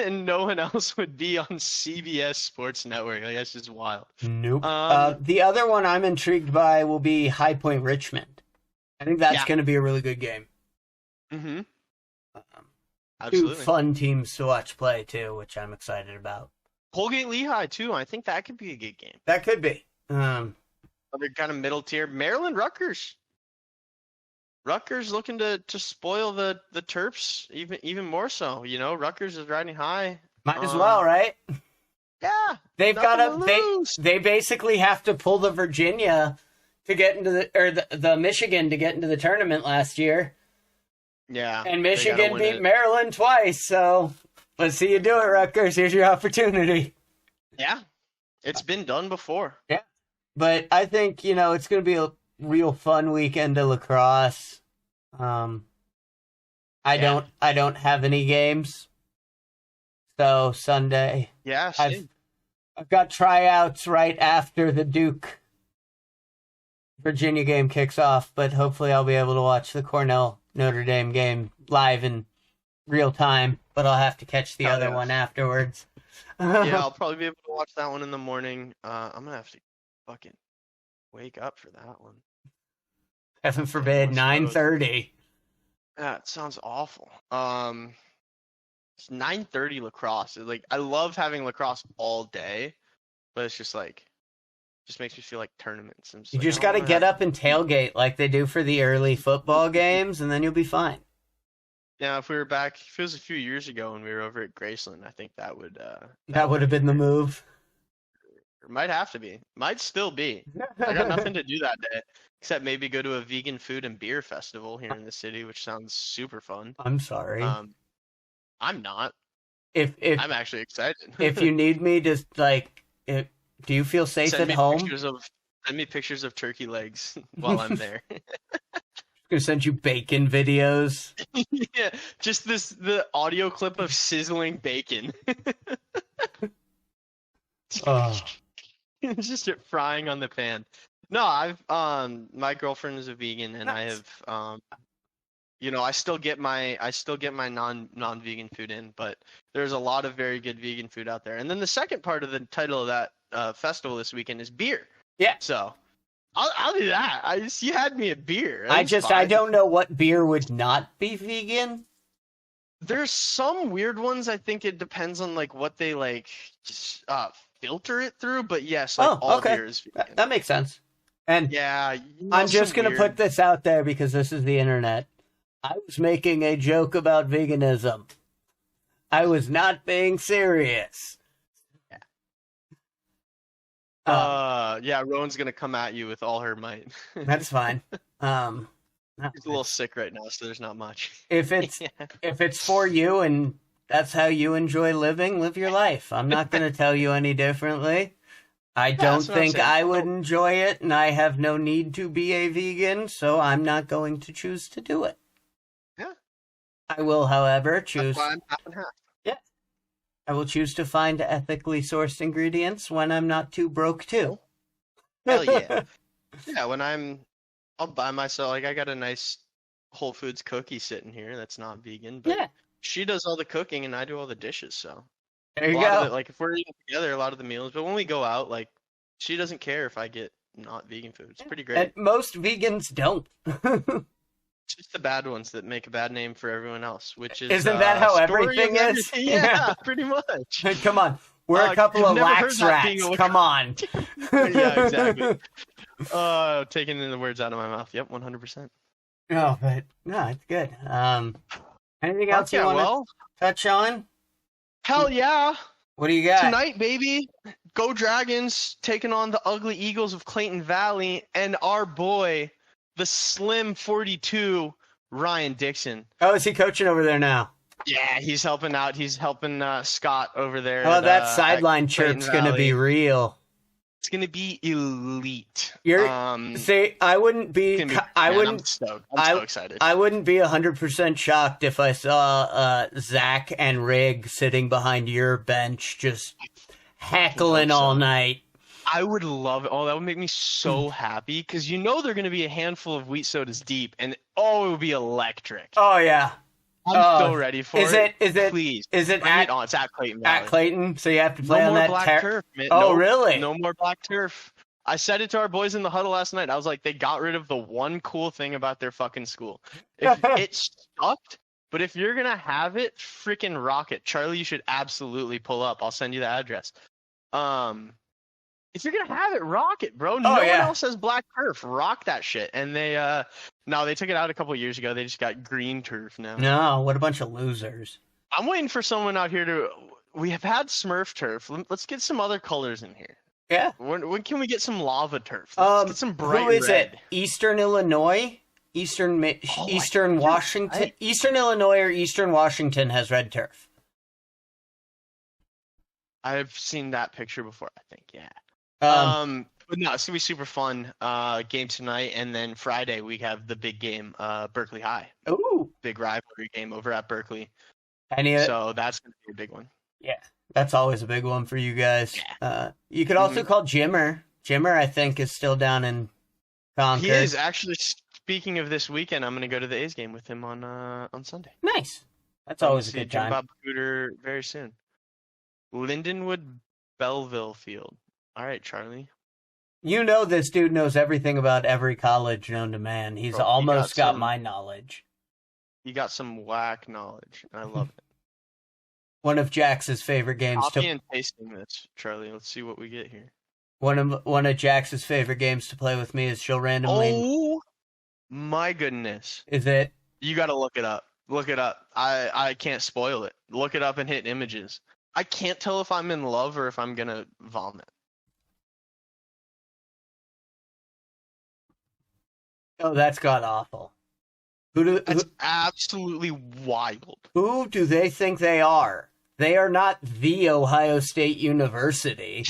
And no one else would be on CBS Sports Network. Like, that's just wild. Nope. The other one I'm intrigued by will be High Point Richmond. I think that's going to be a really good game. Mm-hmm. Absolutely. Two fun teams to watch play, too, which I'm excited about. Colgate Lehigh, too. I think that could be a good game. That could be. Other kind of middle tier. Maryland Rutgers. Rutgers looking to spoil the Terps even more so. You know, Rutgers is riding high. Might as well, right? Yeah. They've got they basically have to pull the Virginia to get into the Michigan to get into the tournament last year. Yeah. And Michigan beat Maryland twice, so let's see you do it, Rutgers. Here's your opportunity. Yeah. It's been done before. Yeah. But I think, it's going to be a real fun weekend of lacrosse. I don't have any games. So Sunday. Yeah, same. I've got tryouts right after the Duke Virginia game kicks off, but hopefully I'll be able to watch the Cornell Notre Dame game live in real time, but I'll have to catch the other one afterwards. Yeah, I'll probably be able to watch that one in the morning. I'm going to have to fucking wake up for that one. Heaven forbid, 9:30. Yeah, it sounds awful. It's 9:30 lacrosse. Like, I love having lacrosse all day, but it's just makes me feel like tournaments. You just got to get up and tailgate like they do for the early football games, and then you'll be fine. Yeah, if it was a few years ago when we were over at Graceland, I think that would have been the move. It might have to be. Might still be. I got nothing to do that day except maybe go to a vegan food and beer festival here in the city, which sounds super fun. I'm sorry. I'm not. If I'm actually excited. If you need me to do you feel safe at home? Send me pictures of turkey legs while I'm there. Gonna send you bacon videos. Yeah, just the audio clip of sizzling bacon. Just it frying on the pan. No, I've my girlfriend is a vegan, and nice. I have I still get my non-vegan food in, but there's a lot of very good vegan food out there. And then the second part of the title of that festival this weekend is beer. Yeah. So I'll do that. You had me at beer. I don't know what beer would not be vegan. There's some weird ones. I think it depends on what they filter it through. But yes, all beer is vegan. That makes sense. And yeah, I'm just gonna put this out there because this is the internet. I was making a joke about veganism. I was not being serious. Yeah, Rowan's gonna come at you with all her might. That's fine. He's a little sick right now, so there's not much. If it's for you and that's how you enjoy living, live your life. I'm not gonna tell you any differently. I don't think I would enjoy it, and I have no need to be a vegan, so I'm not going to choose to do it. Yeah. I will, however, choose. That's why I'm half and half. Yeah. I will choose to find ethically sourced ingredients when I'm not too broke too. Hell yeah. Yeah, when I'll buy myself, I got a nice Whole Foods cookie sitting here that's not vegan, but she does all the cooking and I do all the dishes, so. There you go. If we're eating together, a lot of the meals, but when we go out, she doesn't care if I get not vegan food. It's pretty great. And most vegans don't. It's just the bad ones that make a bad name for everyone else, which is... Isn't that how everything is? Yeah, pretty much. Come on. We're a couple of lax rats. Come on. Yeah, exactly. Taking the words out of my mouth. Yep, 100%. Oh, but no, it's good. Anything else you Yeah, want to well, touch on? hell yeah. What do you got? Tonight, baby. Go Dragons taking on the Ugly Eagles of Clayton Valley and our boy, the Slim 42, Ryan Dixon. Oh, is he coaching over there now? Yeah, he's helping out. He's helping Scott over there. Oh, at, that sideline at Clayton chirp's going to be Valley. real. It's gonna be elite. See, I wouldn't be. I'm stoked. I'm so excited. I wouldn't be 100% shocked if I saw Zach and Rig sitting behind your bench just heckling all night. I would love it. Oh, that would make me so happy because you know they're gonna be a handful of wheat sodas deep, and it would be electric. Oh yeah. I'm so ready for it. Please. Is it at It's at Clayton Valley. At Clayton, so you have to play no on more that black turf, man. Oh, really? No more black turf. I said it to our boys in the huddle last night. I was like, they got rid of the one cool thing about their fucking school. If it sucked, but if you're gonna have it, freaking rock it. Charlie, you should absolutely pull up. I'll send you the address. If you're gonna have it, rock it, bro. No one else has black turf. Rock that shit. And they no, they took it out a couple of years ago. They just got green turf now. No, what a bunch of losers. I'm waiting for someone out here to. We have had Smurf turf. Let's get some other colors in here. Yeah. When can we get some lava turf? Let's get some bright who is red. it? Eastern Illinois, Eastern Washington, right. Eastern Illinois or Eastern Washington has red turf. I've seen that picture before. I think, yeah. But no, it's gonna be super fun. Game tonight, and then Friday we have the big game, Berkeley High. Ooh, big rivalry game over at Berkeley. So that's gonna be a big one. Yeah, that's always a big one for you guys. You could also call Jimmer. Jimmer, I think, is still down in Concord. He is actually. Speaking of this weekend, I'm gonna go to the A's game with him on Sunday. Nice. That's always a good time. Jim Bob Cooter very soon. Lindenwood Belleville Field. All right, Charlie. You know this dude knows everything about every college known to man. He's almost got my knowledge. You got some whack knowledge, and I love it. One of Jax's favorite games Copy and pasting this, Charlie. Let's see what we get here. One of Jax's favorite games to play with me is she'll randomly. Oh my goodness! Is it? You got to look it up. Look it up. I can't spoil it. Look it up and hit images. I can't tell if I'm in love or if I'm gonna vomit. Oh, that's god awful. That's absolutely wild. Who do they think they are? They are not the Ohio State University.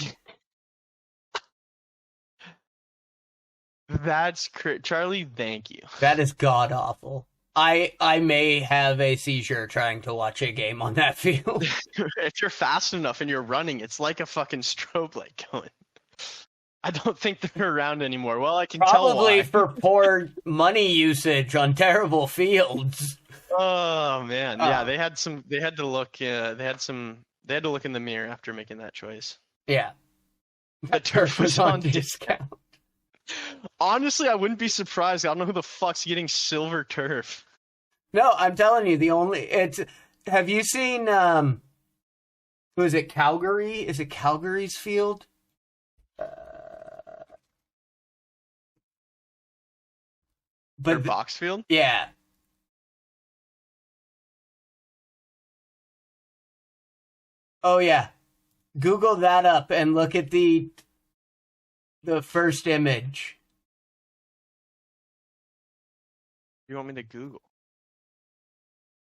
That's Charlie, thank you. That is god awful. I may have a seizure trying to watch a game on that field. If you're fast enough and you're running, it's like a fucking strobe light going. I don't think they're around anymore. Well, I can tell why. Probably for poor money usage on terrible fields. Oh man, yeah, they had to look in the mirror after making that choice. Yeah. The turf was on discount. Honestly, I wouldn't be surprised. I don't know who the fuck's getting silver turf. No, I'm telling you, have you seen who is it, Calgary? Is it Calgary's field? Their box field? Yeah. Oh yeah. Google that up and look at the first image. You want me to Google?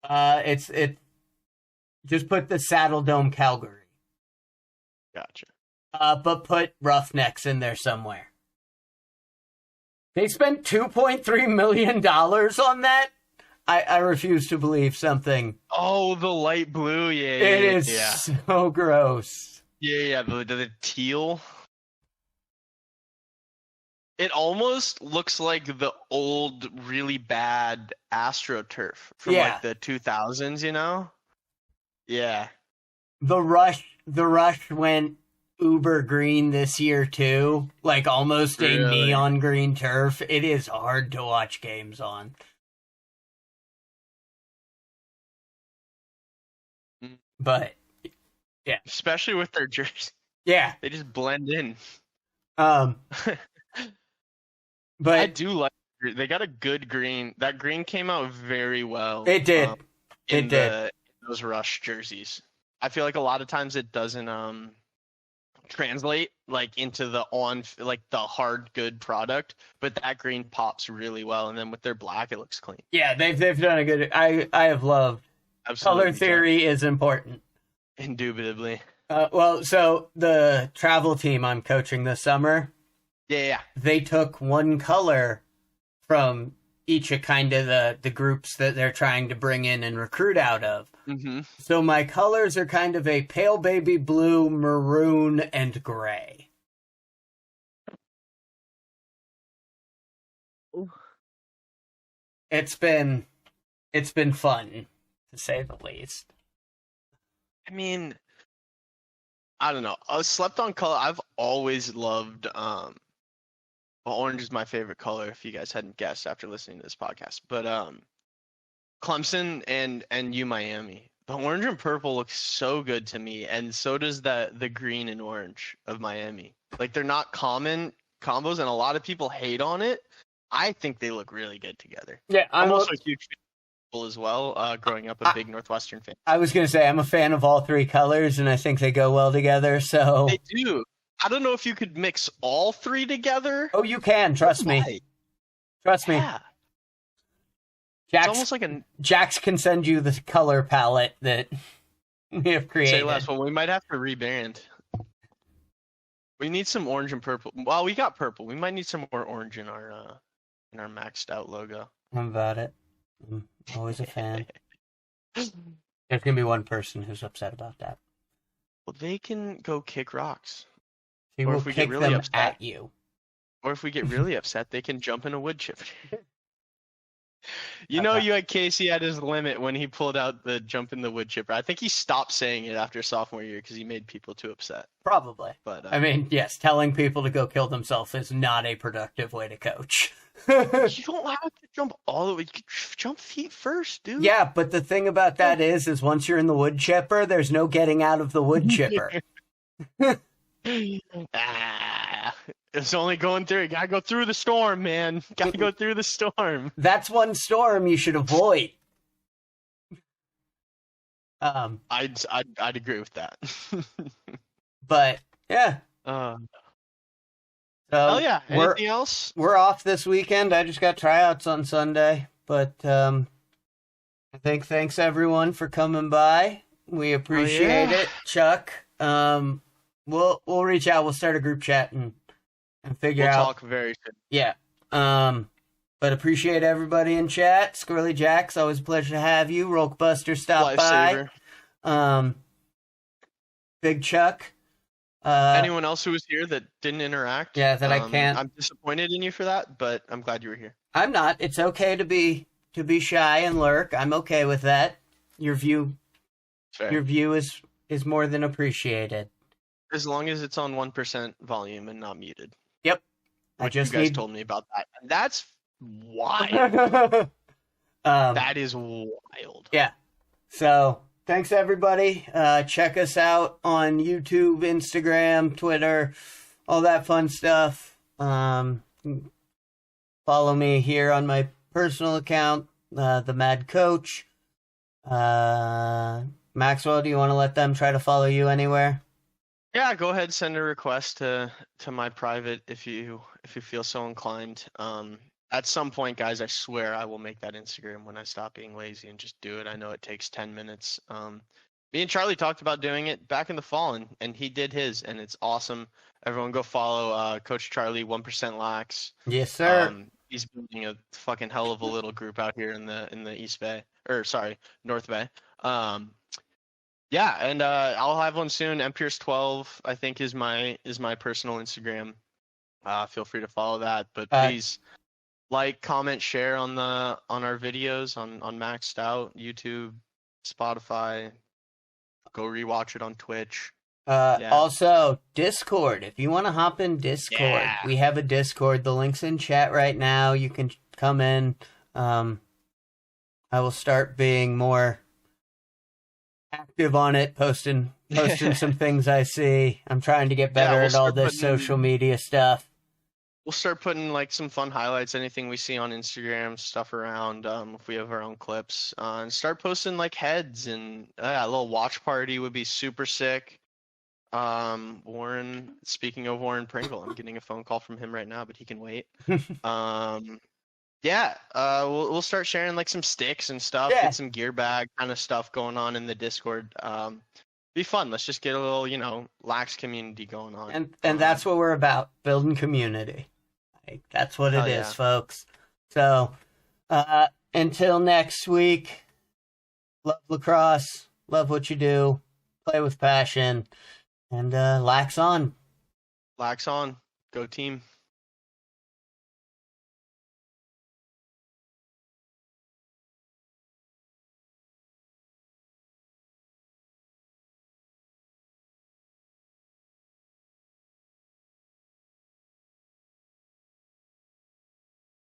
It just put the Saddle Dome Calgary. Gotcha. But put Roughnecks in there somewhere. They spent $2.3 million on that? I refuse to believe something. Oh, the light blue, yeah. It is so gross. Yeah, the teal. It almost looks like the old, really bad AstroTurf from like the 2000s, you know? Yeah. The Rush went uber green this year too, like almost a neon green turf. It is hard to watch games on. But yeah, especially with their jerseys. Yeah, they just blend in. But I do like they got a good green. That green came out very well. It did. It did. Those Rush jerseys. I feel like a lot of times it doesn't translate like into the hard good product, but that green pops really well, and then with their black it looks clean. Yeah, they've done a good. I have loved. Absolutely, color theory is important. Indubitably. Well, so the travel team I'm coaching this summer, Yeah. they took one color from each of kind of the groups that they're trying to bring in and recruit out of. Mm-hmm. So my colors are kind of a pale baby blue, maroon, and gray. Ooh. It's been fun, to say the least. I mean, I don't know. Slept on color. I've always loved. Well, orange is my favorite color. If you guys hadn't guessed after listening to this podcast, but Clemson and Miami. The orange and purple looks so good to me, and so does the green and orange of Miami. Like, they're not common combos, and a lot of people hate on it. I think they look really good together. Yeah, I'm also a huge fan as well. Growing up a big Northwestern fan. I was going to say I'm a fan of all three colors, and I think they go well together. So they do. I don't know if you could mix all three together. Oh, you can. Trust me. Trust me. Yeah. Jax, it's almost like Jax can send you the color palette that we have created. Say less. Well, we might have to rebrand. We need some orange and purple. Well, we got purple. We might need some more orange in our maxed out logo. I'm about it. I'm always a fan. There's gonna be one person who's upset about that. Well, they can go kick rocks. He will kick them at you. Or if we get really upset, they can jump in a wood chipper. You know, you had Casey at his limit when he pulled out the jump in the wood chipper. I think he stopped saying it after sophomore year because he made people too upset. Probably. But I mean, yes, telling people to go kill themselves is not a productive way to coach. You don't have to jump all the way. You can jump feet first, dude. Yeah, but the thing about that is once you're in the wood chipper, there's no getting out of the wood chipper. It's only going through. You gotta go through the storm, man. Gotta go through the storm. That's one storm you should avoid. I'd agree with that. But yeah. Oh yeah. Anything else? We're off this weekend. I just got tryouts on Sunday, but I think thanks everyone for coming by. We appreciate it, Chuck. We'll reach out. We'll start a group chat and figure out. We'll talk very soon. Yeah. But appreciate everybody in chat. Squirrely Jax, always a pleasure to have you. Rolkbuster, stop by. Big Chuck. Anyone else who was here that didn't interact? Yeah, that I can't. I'm disappointed in you for that, but I'm glad you were here. I'm not. It's okay to be shy and lurk. I'm okay with that. Your view is more than appreciated. As long as it's on 1% volume and not muted. Yep. You guys told me about that. And that's wild. That is wild. Yeah. So thanks everybody. Check us out on YouTube, Instagram, Twitter, all that fun stuff. Follow me here on my personal account, the Mad Coach. Maxwell, do you want to let them try to follow you anywhere? Yeah, go ahead, send a request to my private if you feel so inclined. At some point, guys, I swear I will make that Instagram when I stop being lazy and just do it. I know it takes 10 minutes. Me and Charlie talked about doing it back in the fall, and he did his, and it's awesome. Everyone go follow Coach Charlie, 1% Lax. Yes, sir. He's building a fucking hell of a little group out here in the East Bay, North Bay. Yeah, and I'll have one soon. Mpierce12, I think, is my personal Instagram. Feel free to follow that, but please like, comment, share on our videos on Maxed Out, YouTube, Spotify. Go rewatch it on Twitch. Also, Discord. If you want to hop in Discord, we have a Discord. The link's in chat right now. You can come in. I will start being more active on it, posting some things I see. I'm trying to get better at all this social media stuff. we'll start putting like some fun highlights, anything we see on Instagram, stuff around. If we have our own clips, and start posting like heads and a little watch party would be super sick. Warren, speaking of Warren Pringle, I'm getting a phone call from him right now, but he can wait. Yeah, we'll start sharing like some sticks and stuff, Yeah. get some gear bag kind of stuff going on in the Discord. Be fun. Let's just get a little, lax community going on. And that's what we're about, building community. Like, that's what it is, folks. So, until next week, love lacrosse, love what you do, play with passion, and lax on. Lax on. Go team.